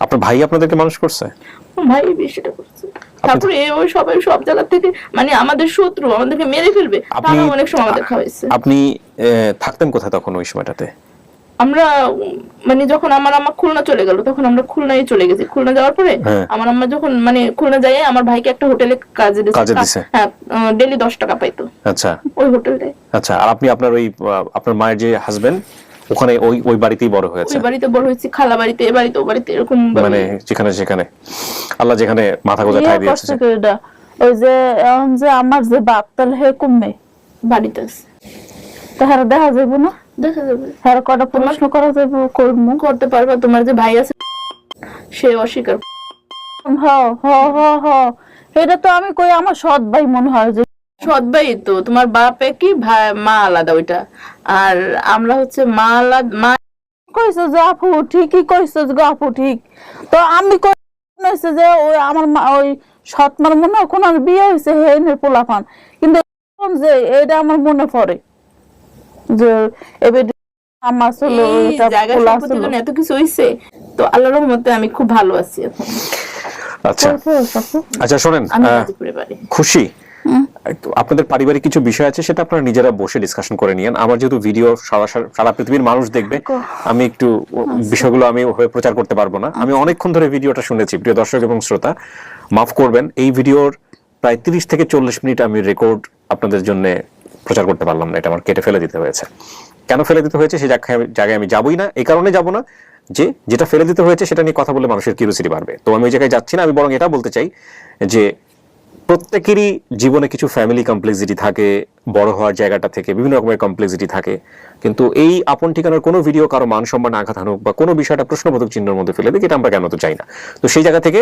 আপনার ভাই আপনাদেরকে মানুষ করছে? ভাই বেশিটা করছে। তারপরে ওই সবাই সব জায়গা থেকে, মানে আমাদের শত্রু, আমাদেরকে মেরে ফেলবে, তারা অনেক সময় আমাদের খাওয়াইছে। আপনি থাকতেন কোথায় তখন ওই সময়টাতে? আমরা মানে যখন আমার আম্মা খুলনা চলে গেল তখন আমরা খুলনায় চলে গেছি। খুলনা যাওয়ার পরে আমার আম্মা যখন মানে খুলনা যায়, আমার ভাইকে একটা হোটেলে কাজে দিয়েছে। হ্যাঁ, ডেইলি 10 টাকা পাইতো। আচ্ছা, ওই হোটেলটায়। আচ্ছা, আর আপনি আপনার ওই আপনার মায়ের যে হাজবেন্ড, ওখানে ওই বাড়িতেই বড় হয়েছে? ওই বাড়িতে বড় হয়েছে, খালা বাড়িতে, এ বাড়িতে, ও বাড়িতে, এরকম মানে যেখানে আল্লাহ যেখানে মাথা গোজা ঠাই দিয়েছে। ওই যে এখন যে আমার যে বাপ, তাহলে হে কমবে বাড়িতে আছে, তাহারা দেখা যাবে না? দেখা যাবে। হ্যাঁ, কটা প্রশ্ন করা যাবে, করতে পারবা। তোমার যে ভাই আছে সে অস্বীকার। এটা তো আমি কই আমার সৎ ভাই মনে হয় যে। সৎ ভাই তো, তোমার বাপ একই, ভাই মা আলাদা ওইটা, আর আমরা হচ্ছে মা আলাদা। মা কইছো যে আপু ঠিকই কইছো যে আপু ঠিক, তো আমি কইছে যে ওই আমার ওই সৎ মার মনে হয় কোন বিয়ে হয়েছে হেনের পোলাপান, কিন্তু যে এটা আমার মনে পড়ে যে এবার আমার ছিল জায়গা সম্পত্তির জন্য এত কিছু হইছে। তো আল্লাহর রহমতে আমি খুব ভালো আছি এখন। আচ্ছা আচ্ছা, শোনেন, খুশি আপনাদের পারিবারিক কিছু বিষয় আছে, সেটা আপনারা নিজেরা বসে ডিসকাশন করে নিয়েন। আমার যেহেতু ভিডিও সারা পৃথিবীর মানুষ দেখবে, আমি একটু বিষয়গুলো আমি প্রচার করতে পারবো না। আমি অনেকক্ষণ ধরে ভিডিওটা শুনেছি, প্রিয় দর্শক এবং শ্রোতা, মাফ করবেন। এই ভিডিওর প্রায় 30 থেকে 40 মিনিট আমি রেকর্ড আপনাদের জন্য প্রচার করতে পারলাম না, এটা আমার কেটে ফেলে দিতে হয়েছে। কেন ফেলে দিতে হয়েছে সেই জায়গায় আমি যাবই না, এই কারণে যাব না যে যেটা ফেলে দিতে হয়েছে সেটা নিয়ে কথা বলে মানুষের কিউরিওসিটি বাড়বে। তো আমি ওই জায়গায় যাচ্ছি না। আমি বরং এটা বলতে চাই যে প্রত্যেকেরই জীবনে কিছু ফ্যামিলি কমপ্লেক্সিটি থাকে, বড় হওয়ার জায়গাটা থেকে বিভিন্ন রকমের কমপ্লেক্সিটি থাকে, কিন্তু এই আপন ঠিকানার কোনো ভিডিও কারো মান সম্মান আঘাত হানুক বা কোনো বিষয়টা প্রশ্নবোধক চিহ্নের মধ্যে ফেলে দিক, এটা আমরা কেন তো চাই না। তো সেই জায়গা থেকে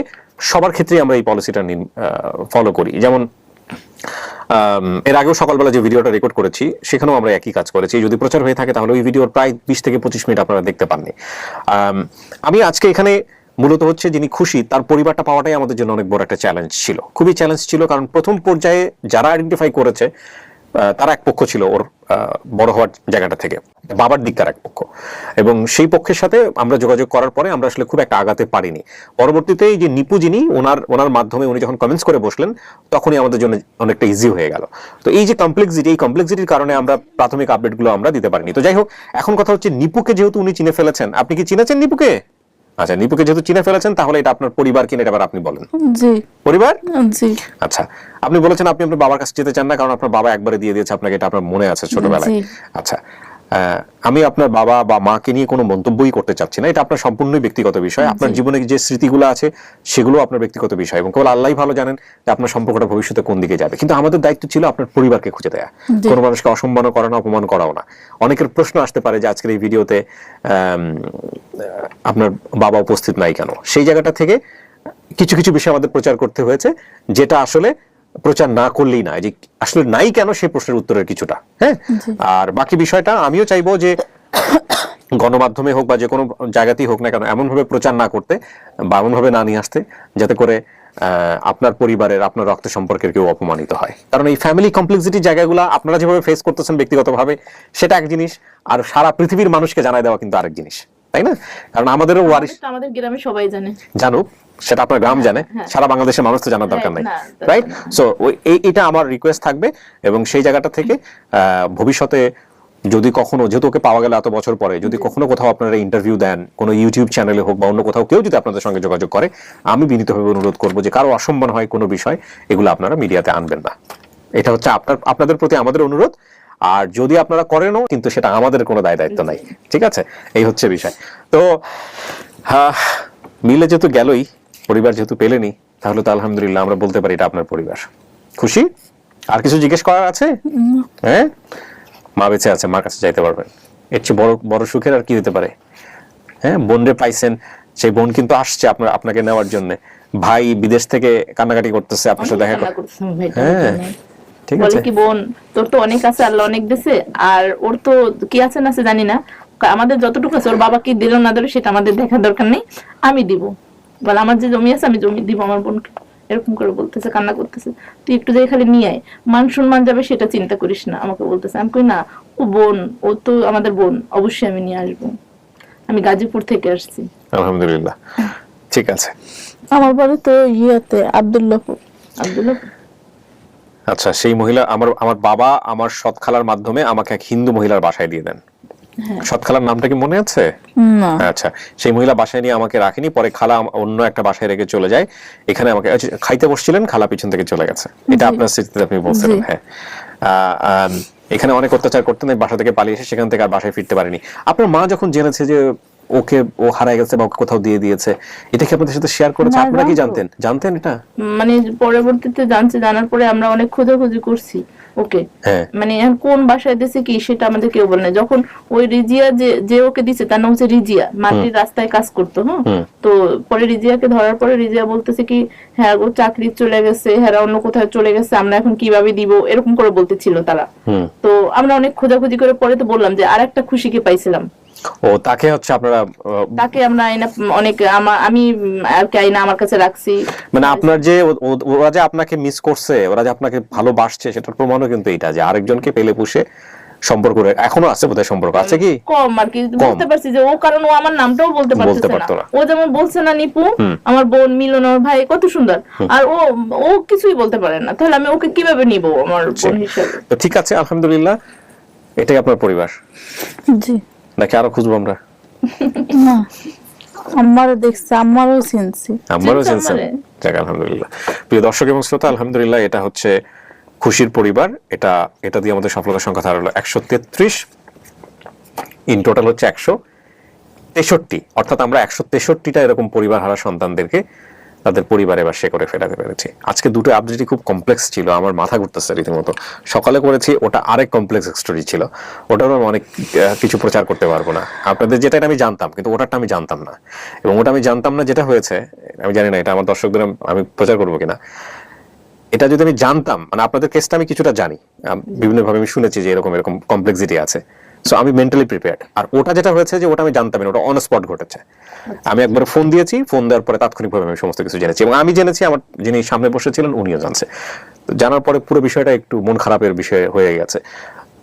সবার ক্ষেত্রেই আমরা এই পলিসিটা ফলো করি। যেমন এর আগেও সকালবেলা যে ভিডিওটা রেকর্ড করেছি সেখানেও আমরা একই কাজ করেছি। যদি প্রচার হয়ে থাকে তাহলে ওই ভিডিওর প্রায় 20 থেকে 25 মিনিট আপনারা দেখতে পাননি। আমি আজকে এখানে মূলত হচ্ছে যিনি খুশি তার পরিবারটা পাওয়াটাই আমাদের জন্য অনেক বড় একটা চ্যালেঞ্জ ছিল, খুবই চ্যালেঞ্জ ছিল। কারণ প্রথম পর্যায়ে যারা আইডেন্টিফাই করেছে তারা এক পক্ষ ছিল ওর বড় হওয়ার জায়গাটা থেকে, বাবার দিককার এক পক্ষ, এবং সেই পক্ষের সাথে আমরা যোগাযোগ করার পরে আমরা আসলে খুব একটা আগাতে পারিনি। পরবর্তীতে এই যে নিপু যিনি, ওনার মাধ্যমে উনি যখন কমেন্টস করে বসলেন তখনই আমাদের জন্য অনেকটা ইজি হয়ে গেল। তো এই যে কমপ্লেক্সিটি, এই কমপ্লেক্সিটির কারণে আমরা প্রাথমিক আপডেটগুলো আমরা দিতে পারিনি। তো যাই হোক, এখন কথা হচ্ছে নিপুকে যেহেতু উনি চিনে ফেলেছেন, আপনি কি চিনেছেন নিপুকে? আচ্ছা, নিপুকে যেহেতু চিনে ফেলেছেন তাহলে এটা আপনার পরিবার কিনা এটা আবার আপনি বলেন। জি পরিবার? জি। আচ্ছা, আপনি বলেছেন আপনি আপনার বাবার কাছে যেতে চান না কারণ আপনার বাবা একবারে দিয়ে দিয়েছে আপনাকে, এটা আপনার মনে আছে ছোটবেলায়। জি। আচ্ছা, আমি আপনার বাবা বা মাকে নিয়ে কোনো মন্তব্যই করতে চাচ্ছি না, এটা আপনার সম্পূর্ণই ব্যক্তিগত বিষয়। আপনার জীবনে যে স্মৃতিগুলো আছে সেগুলো আপনার ব্যক্তিগত বিষয়, এবং কেবল আল্লাহই ভালো জানেন যে আপনার সম্পর্কটা ভবিষ্যতে কোন দিকে যাবে। কিন্তু আমাদের দায়িত্ব ছিল আপনার পরিবারকে খুঁজে দেয়া, কোনো মানুষকে অসম্মান করা না, অপমান করাও না। অনেকের প্রশ্ন আসতে পারে যে আজকের এই ভিডিওতে আপনার বাবা উপস্থিত নাই কেন? সেই জায়গাটা থেকে কিছু কিছু বিষয় আমাদের প্রচার করতে হয়েছে, যেটা আসলে প্রচার না করলেই না, যে আসলে নাই কেন সেই প্রশ্নের উত্তরের কিছুটা। হ্যাঁ, আর বাকি বিষয়টা আমিও চাইবো যে গণমাধ্যমে হোক বা যে কোনো জায়গাতেই হোক না কেন এমন ভাবে প্রচার না করতে বা এমন ভাবে না নিয়ে আসতে যাতে করে আপনার পরিবারের, আপনার রক্ত সম্পর্কের কেউ অপমানিত হয়। কারণ এই ফ্যামিলি কমপ্লেক্সিটি জায়গাগুলো আপনারা যেভাবে ফেস করতেছেন ব্যক্তিগতভাবে সেটা এক জিনিস, আর সারা পৃথিবীর মানুষকে জানাই দেওয়া কিন্তু আরেক জিনিস, তাই না? কারণ আমাদেরও ওয়ারিশ, আমাদের গ্রামে সবাই জানে, জানুক, সেটা আপনার গ্রাম জানে, সারা বাংলাদেশের মানুষ তো জানার দরকার নাই, রাইট? সো এটা আমার রিকোয়েস্ট থাকবে, এবং সেই জায়গাটা থেকে ভবিষ্যতে যদি কখনো, যেহেতু ওকে পাওয়া গেল এত বছর পরে, যদি কখনো কোথাও আপনারা ইন্টারভিউ দেন, কোনো ইউটিউব চ্যানেলে হোক বা অন্য কোথাও কেউ যদি আপনাদের সঙ্গে যোগাযোগ করে, আমি বিনীতভাবে অনুরোধ করবো যে কারো অসম্মান হয় কোনো বিষয়, এগুলো আপনারা মিডিয়াতে আনবেন না। এটা হচ্ছে আপনাদের প্রতি আমাদের অনুরোধ। আর যদি আপনারা করেনও, কিন্তু সেটা আমাদের কোনো দায় দায়িত্ব নাই, ঠিক আছে? এই হচ্ছে বিষয়। তো মিলে যেহেতু গেলই, পরিবার যেহেতু পেলেনি, তাহলে তো আলহামদুলিল্লাহ আমরা বলতে পারি এটা আপনার পরিবার। খুশি? আর কিছু জিজ্ঞেস করার আছে? হ্যাঁ, মা বেঁচে আছে, মার কাছে যাইতে পারবেন, এর চেয়ে বড় সুখের আর কি হতে পারে? হ্যাঁ, বোনরে পাইছেন, সেই বোন কিন্তু আসছে আপনাকে নেওয়ার জন্য। ভাই বিদেশ থেকে কান্নাকাটি করতেছে আপনার সাথে দেখা করতে। হ্যাঁ, ঠিক আছে। বলে কি, বোন তোর তো অনেক আছে, আল্লাহ অনেক দিছে, আর ওর তো কি আছে না আছে জানি না, আমাদের যতটুকু আছে ওর বাবা কি দিল না দিল সেটা আমাদের দেখার দরকার নেই, আমি দিব। বলে আমার যে জমি আছে আমি জমি দিব আমার বোনকে, এরকম করে বলতেছে, কান্না করতেছে। তুই একটু যাই খালি নিয়ে আয়, মান সম্মান যাবে সেটা চিন্তা করিস না, আমাকে বলতেছে। আমি কই না, ও বোন, ও তো আমাদের বোন, অবশ্যই আমি নিয়ে আসবো। আমি গাজীপুর থেকে আসছি। আলহামদুলিল্লাহ, ঠিক আছে। আমার বাড়ি তো ইয়েতে আব্দুল্লাহপুর। আচ্ছা, সেই মহিলা, আমার বাবা আমার সৎ খালার মাধ্যমে আমাকে এক হিন্দু মহিলার বাসায় দিয়ে দেন। সৎ খালার নামটা কি মনে আছে? না। আচ্ছা, সেই মহিলা বাসায় নিয়ে আমাকে রাখেনি, পরে খালা অন্য একটা বাসায় রেখে চলে যায়। এখানে আমাকে খাইতে বসছিলেন, খালা পিছন থেকে চলে গেছে, এটা আপনার স্মৃতিতে আপনি বলছিলেন। হ্যাঁ, এখানে অনেক অত্যাচার করতেন, বাসা থেকে পালিয়ে এসে সেখান থেকে আর বাসায় ফিরতে পারেনি। আপনার মা যখন জেনেছে যে ও হারায় গেছে বা ওকে কোথাও দিয়ে দিয়েছে, এটা কি আপনাদের সাথে শেয়ার করেছে? আপনারা কি জানতেন এটা? মানে পরবর্তীতে জানার পরে আমরা অনেক খোঁজাখুঁজি করছি ওকে, মানে কোন বাসায় দিছে কি সেটা আমাদের কেউ বলে না। যখন ওই রিজিয়া যে ওকে দিছে তার নাম হচ্ছে রিজিয়া, মাটির রাস্তায় কাজ করতো। তো পরে রিজিয়াকে ধরার পরে রিজিয়া বলতেছে কি, হ্যাঁ ও চাকরি চলে গেছে, হ্যাঁ অন্য কোথাও চলে গেছে, আমরা এখন কিভাবে দিব, এরকম করে বলতেছিল তারা। তো আমরা অনেক খোঁজাখুঁজি করে পরে তো বললাম যে আর একটা খুশিকে পাইছিলাম। ও, তাকে হচ্ছে আপনারা, তাকে আমরা অনেক আমি আইনা আমার কাছে রাখছি। মানে আপনার যে ওরা যে আপনাকে মিস করছে, ওরা যে আপনাকে ভালোবাসছে, সেটার প্রমাণও কিন্তু এটা যে আরেকজনকে পেলে পুষে সম্পর্ক এখনো আছে। বোধহয় সম্পর্ক আছে কি কম আর কি বলতে পারছি যে ও, কারণ ও আমার নামটাও বলতে পারতো না। ও যেমন বলছে না নিপু আমার বোন, মিলন আমার ভাই, কত সুন্দর, আর ও কিছুই বলতে পারে না, তাহলে আমি ওকে কিভাবে নিব আমার বোন হিসেবে? তো ঠিক আছে, আলহামদুলিল্লাহ, এটাই আপনার পরিবার। জি। নাকি আরো খুঁজবো আমরা? না, আমারও দেখছি, আমারও চিনছি। যাক, আলহামদুলিল্লাহ। প্রিয় দর্শক এবং শ্রোতা, আলহামদুলিল্লাহ, এটা হচ্ছে খুশির পরিবার। এটা দিয়ে আমাদের সফলতার সংখ্যা দাঁড়ালো 133, ইন টোটাল হচ্ছে 163। অর্থাৎ আমরা 163টা এরকম পরিবার হারা সন্তানদেরকে তাদের পরিবারে বা সে করে ফেরাতে পেরেছি। আজকে দুটো আপডেটই খুব কমপ্লেক্স ছিল, আমার মাথা ঘুরতেছে রীতিমতো। সকালে করেছি, ওটা আরেক কমপ্লেক্স স্টোরি ছিল, ওটারও আমি অনেক কিছু প্রচার করতে পারবো না আপনাদের। যেটা আমি জানতাম, কিন্তু ওটারটা আমি জানতাম না, এবং ওটা আমি জানতাম না যেটা হয়েছে, আমি জানি না এটা আমার দর্শকদের আমি প্রচার করবো কিনা। এটা যদি আমি জানতাম, মানে আপনাদের কেসটা আমি কিছুটা জানি, বিভিন্নভাবে আমি শুনেছি যে এরকম কমপ্লেক্সিটি আছে, সো আমি মেন্টালি প্রিপেয়ার্ড। আর ওটা যেটা হয়েছে যে ওটা আমি জানতাম না, ওটা অন স্পট ঘটেছে। আমি একবার ফোন দিয়েছি, ফোন দেওয়ার পরে তাৎক্ষণিকভাবে আমি সমস্ত কিছু জেনেছি, এবং আমি জেনেছি, আমার যিনি সামনে বসেছিলেন উনিও জানছে। তো জানার পরে পুরো বিষয়টা একটু মন খারাপের বিষয় হয়ে গেছে।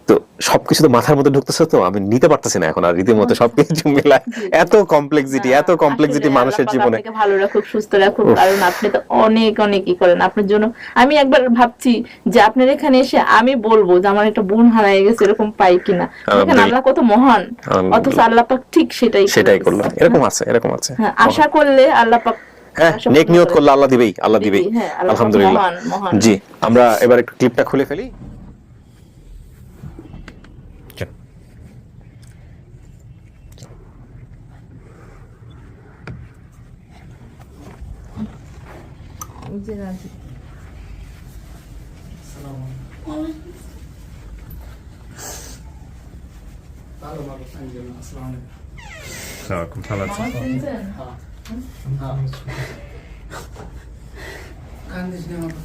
তো সবকিছু তো মাথার মধ্যে ঢুকতেছে, তো আমি নিতে পারতেছি না এখন আর রীতিমতো সবকিছু মিলায়। এত কমপ্লেক্সিটি মানুষের জীবনে। আপনাকে ভালো রাখুক, সুস্থ রাখুক, কারণ আপনি তো অনেক ই করেন আপনার জন্য। আমি একবার ভাবছি যে আপনার এখানে এসে আমি বলবো যে আমার একটা বোন হারায় গেছে, এরকম পাই কিনা। দেখেন আল্লাহ কত মহান, অথচ আল্লাহ পাক ঠিক সেটাই করলো। এরকম আছে। হ্যাঁ, আশা করলে আল্লাহ পাক, হ্যাঁ, নেক নিয়ত করলে আল্লাহ দিবেই। হ্যাঁ, আল্লাহ আলহামদুলিল্লাহ। মহান। জি, আমরা এবার একটু ক্লিপটা খুলে ফেলি। ভালো আছে।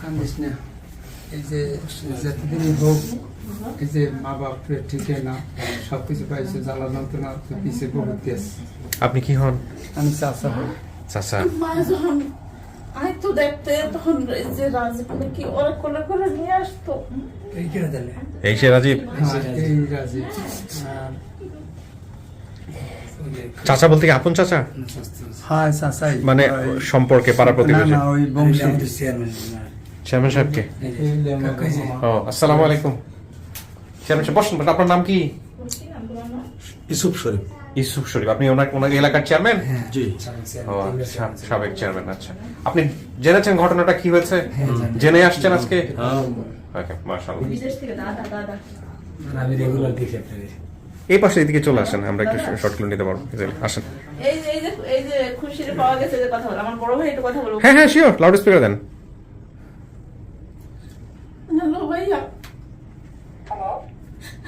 কান্দিস না, এই যে যতদিনই হোক, এই যে মা বাপের ঠিকে না সবকিছু পাইছে, জ্বালা যন্ত্রণা পিছিয়ে ভুগতে আছে। আপনি কি হন? আমি চাচা হই। চাচা, মা যখন আইতো দেখতে, তখন এই যে রাজীব নাকি ওরা কোলে করে নিয়ে আসতো। এই সে রাজীব? এই রাজি। চাচা বলতে কি আপন চাচা? হ্যাঁ চাচাই, মানে সম্পর্কে পাড়া প্রতিবেশী? না ওই বংশ। চেয়ারম্যান সাহেবকে? ও, আসসালামু আলাইকুম। চেয়ারম্যান সাহেব বসুন। আপনার নাম কি? ইউসুফ শরীফ। ইউসুফ শরীফ। আপনি ওনার এলাকার চেয়ারম্যান? জি। ও, সাবেক চেয়ারম্যান। আচ্ছা, আপনি জেনেছেন ঘটনাটা কি হয়েছে? জেনে আসছেন আজকে? ওকে, মাশাআল্লাহ। বিদেশ থেকে দাদা আমি রেগুলার দেখি আপনাদের। এই পাশে এদিকে চলে আসেন, আমরা একটু শর্ট ক্লিপ নিতে পারবো। আসেন। এই যে খুশির পাওয়া গেছে যে কথা বল, আমার বড় ভাই একটু কথা বলবো। হ্যাঁ, শিওর, লাউড স্পিকার দেন। হ্যালো ভাইয়া।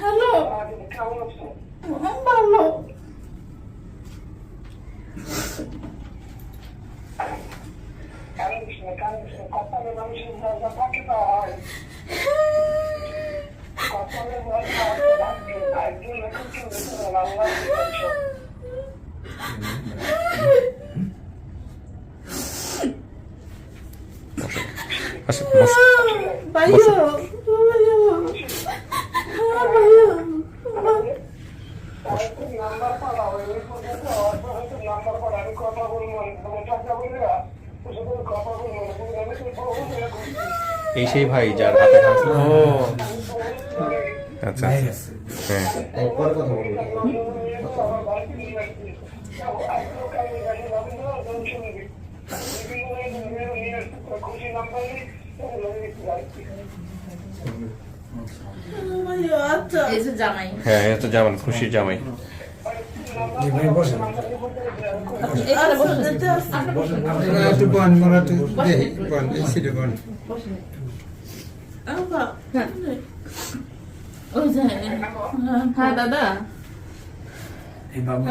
হ্যালো, ভালো। আসেন, বসুন। ভাইয়া, এই সেই ভাই যার হাতে হাত। ও আচ্ছা, হ্যাঁ। পরে কথা বলবো। আচ্ছা। এই যে জামাই, হ্যাঁ, এটা জামান, খুশির জামাই। এখানে বসুন। একটু বন মরা তো দেখি, বন এই সিটে বন। হ্যাঁ দাদা, এই বাবু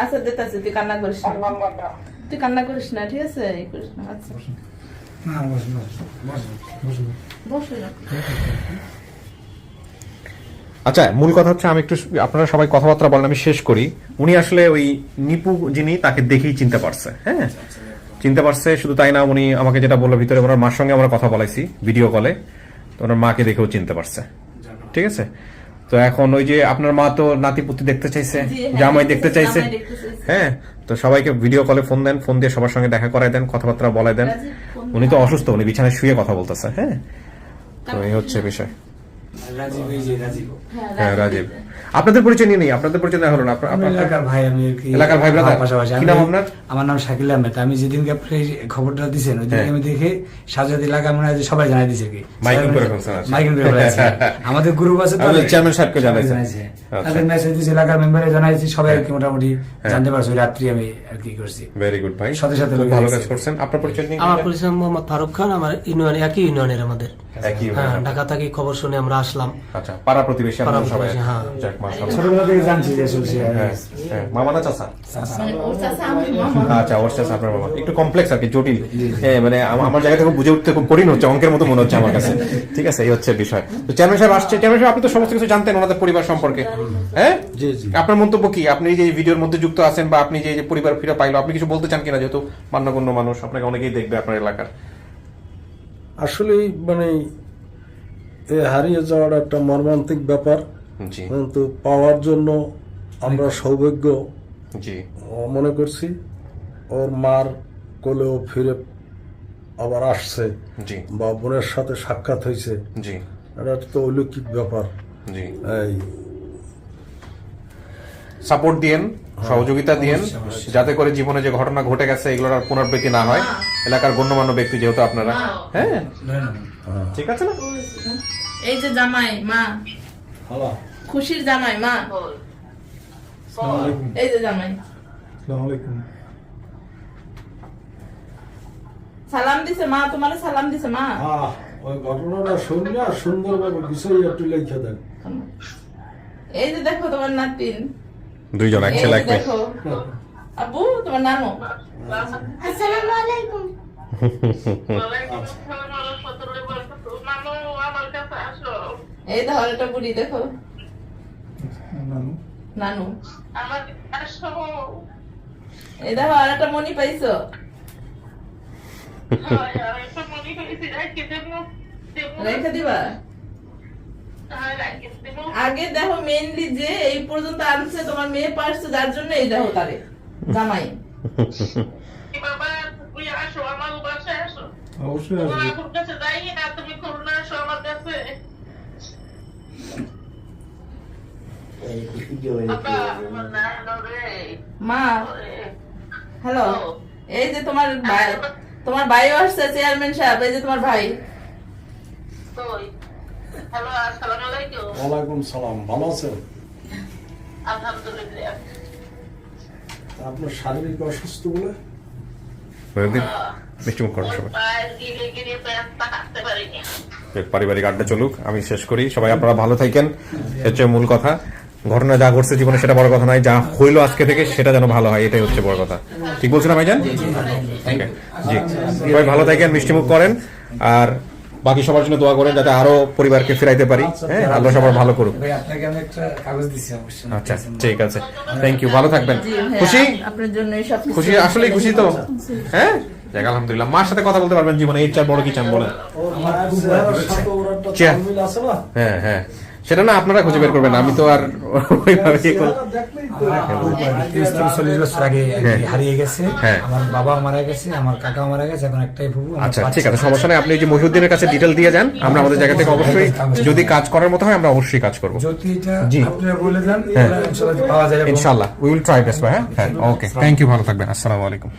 আচ্ছা দিতেছি, তুই কান্না করিস না, তুই কান্না করিস না, ঠিক আছে? এই করিস না। আচ্ছা না, বস বসুন। আচ্ছা, মূল কথা হচ্ছে, আমি একটু, আপনারা সবাই কথাবার্তা বলেন, আমি শেষ করি। উনি আসলে ওই নিপু যিনি, তাকে দেখেই চিনতে পারছে। হ্যাঁ, চিনতে পারছে। শুধু তাই না, উনি আমাকে যেটা বললো, ভিতরে ওনার মার সঙ্গে আমরা কথা বলাইছি ভিডিও কলে, তো ওনার মাকে দেখেও চিনতে পারছে। ঠিক আছে? তো এখন ওই যে আপনার মা তো নাতিপুতি দেখতে চাইছে, জামাই দেখতে চাইছে। হ্যাঁ, তো সবাইকে ভিডিও কলে ফোন দেন, ফোন দিয়ে সবার সঙ্গে দেখা করাই দেন, কথাবার্তা বলাই দেন। উনি তো অসুস্থ, উনি বিছানায় শুয়ে কথা বলতেছে। হ্যাঁ, তো এই হচ্ছে বিষয়। রাজীব, এই যে রাজীব। হ্যাঁ, রাজীব। আপনাদের পরিচয় নিয়ে নেই, আপনাদের পরিচয় দেওয়া হলো না। এলাকার ভাই, আমি এলাকার ভাই, ব্রাদার। পাশাপাশি। কি নাম আপনার? আমার নাম শাকিল আহমেদ। আমি যেদিনকে আপনি খবরটা দিচ্ছেন, ওই দিন আমি দেখে সাজাদ এলাকা মনে হয় সবাই জানাই দিছে কি, মাইকিং করে ফেলছেন। মাইকিং করে ফেলেছে। আমাদের গ্রুপ আছে তো, চেয়ারম্যান সাহেবকে জানাইছে। তাদের মেসেজ দিয়েছে, এলাকার মেম্বারে জানাইছি, সবাই আর কি মোটামুটি জানতে পারছে। রাত্রি আমি আর কি করছি। ভেরি গুড ভাই, সাথে সাথে খুব ভালো কাজ করছেন। আপনার পরিচয় নিয়ে? আমার পরিচয় মোহাম্মদ ফারুক খান। আমার ইউনিয়ন, একই ইউনিয়নের আমাদের। একই হ্যাঁ, ঢাকা থেকে খবর শুনে আমরা আসলাম। আচ্ছা, পাড়া প্রতিবেশী আপনারা পাড়া সবাই? প্রতিবেশী, হ্যাঁ। যাক, মাশাআল্লাহ। ছোটবেলা থেকে জানছি যে আসলে সে হ্যাঁ, হ্যাঁ। মামা না চাচা? মানে ওর চাচা আমার মামা। আচ্ছা, ওর চাচা আপনার মামা। একটু কমপ্লেক্স আর কি, জটিল। হ্যাঁ, মানে আমার জায়গা থেকে বুঝে উঠতে খুব কঠিন হচ্ছে, অঙ্কের মতো মনে হচ্ছে আমার কাছে। ঠিক আছে, এই হচ্ছে বিষয়। তো চেয়ারম্যান সাহেব আসছে। চেয়ারম্যান সাহেব, আপনি তো সমস্ত কিছু জানতেন ওনাদের পরিবার সম্পর্কে, হ্যাঁ? জি জি। আপনার মন্তব্য কি? আপনি যে এই ভিডিওর মধ্যে যুক্ত আছেন বা আপনি যে এই যে পরিবার ফিরে পাইলো, আপনি কিছু বলতে চান কিনা? যেহেতু মান্যগণ্য মানুষ, আপনাকে অনেকেই দেখবে আপনার এলাকার। আসলে মানে হারিয়ে যাওয়ার একটা মর্মান্তিক ব্যাপার, জি কিন্তু পাওয়ার জন্য আমরা সৌভাগ্য জি মনে করছি। ওর মার কোলেও ফিরে আবার আসছে, জি বা বোনের সাথে সাক্ষাৎ হয়েছে, জি এটা তো অলৌকিক ব্যাপার। জি, এই সাপোর্ট দিয়েন, সহযোগিতা দিয়েন, যাতে করে জীবনে যে ঘটনা ঘটে গেছে এগুলোর আর পুনরাবৃত্তি না হয়। এলাকার গণ্যমান্য ব্যক্তি যেহেতু আপনারা, হ্যাঁ ঠিক আছে না? এই যে জামাই মা, খুশির জামাই মা, এই যে জামাই সালাম দিছে মা, তোমার সালাম দিছে মা। ওই ঘটনাটা শুনলে সুন্দরভাবে বিষয় একটু লিখে দেন। এই যে দেখো তোমার নাতিন, দুইজন, এক এই ছেলে যে এক মেয়ে। দেখো আব্বু তোমার নানু। আসসালামু আলাইকুম। এই দেখো একটা বুড়ি, দেখো নানু। এই দেখো আর একটা মনি পাইছো। রেখে দিবা। আগে দেখো মেইনলি যে এই পর্যন্ত আনছে তোমার মেয়ে পারছে, যার জন্য এই দেখো তারে জামাই। অবশ্যই আসবে। মা হ্যালো, এই যে তোমার ভাই, তোমার ভাইও আসছে চেয়ারম্যান সাহেব, এই যে তোমার ভাই। ওয়ালাইকুম সালাম, ভালো আছেন? আলহামদুলিল্লাহ। আপনার শারীরিক অসুস্থ বলে মিষ্টি মুখ করো সবাই। পায়ের গিরে গিরে ব্যথা হাঁটতে পারিনি। পারিবারিক আড্ডা চলুক, আমি শেষ করি। সবাই আপনারা ভালো থাকেন, হচ্ছে মূল কথা। ঘটনা যা ঘটছে জীবনে সেটা বড় কথা নয়, যা হইলো আজকে থেকে সেটা যেন ভালো হয়, এটাই হচ্ছে বড় কথা। ঠিক বলছেন না ভাইজান? Okay, জি, সবাই ভালো থাকেন, মিষ্টি মুখ করেন, আর বাকি সবার জন্য দোয়া করেন যাতে আরো পরিবারকে ফিরাইতে পারি। হ্যাঁ, আল্লাহ সবার ভালো করুক। আপনাকে আমি একটা কাগজ দিচ্ছি অবশ্যই। আচ্ছা, ঠিক আছে, থ্যাংক ইউ, ভালো থাকবেন। জি ভাইয়া, খুশি? আপনার জন্য এই সব কিছু। খুশি, আসলেই খুশি তো? হ্যাঁ, যাক আলহামদুলিল্লাহ। মার সাথে কথা বলতে পারবেন জীবনে, এর চার বড় কি চান বলেন? হ্যাঁ হ্যাঁ, সেটা না আপনারা খুঁজে বের করবেন, আমি তো আর ওইভাবে কি করব। 30-40 বছর আগে হারিয়ে গেছে। হ্যাঁ। আমার বাবা মারা গেছে, আমার কাকা মারা গেছে, এখন একটাই ফুফু। আচ্ছা, ঠিক আছে, সমস্যা নেই। আপনি যে মহিউদ্দিনের কাছে ডিটেল দিয়ে যান, আমরা আমাদের জায়গা থেকে অবশ্যই যদি কাজ করার মতো হয় আমরা অবশ্যই কাজ করব। যদি এটা জি। আপনারা বলে দেন, হ্যাঁ। ইনশাআল্লাহ পাওয়া যাবে। ইনশাআল্লাহ উই উইল ট্রাই বেস্ট। হ্যাঁ, ওকে, থ্যাংক ইউ, ভালো থাকবেন। আসসালামু আলাইকুম।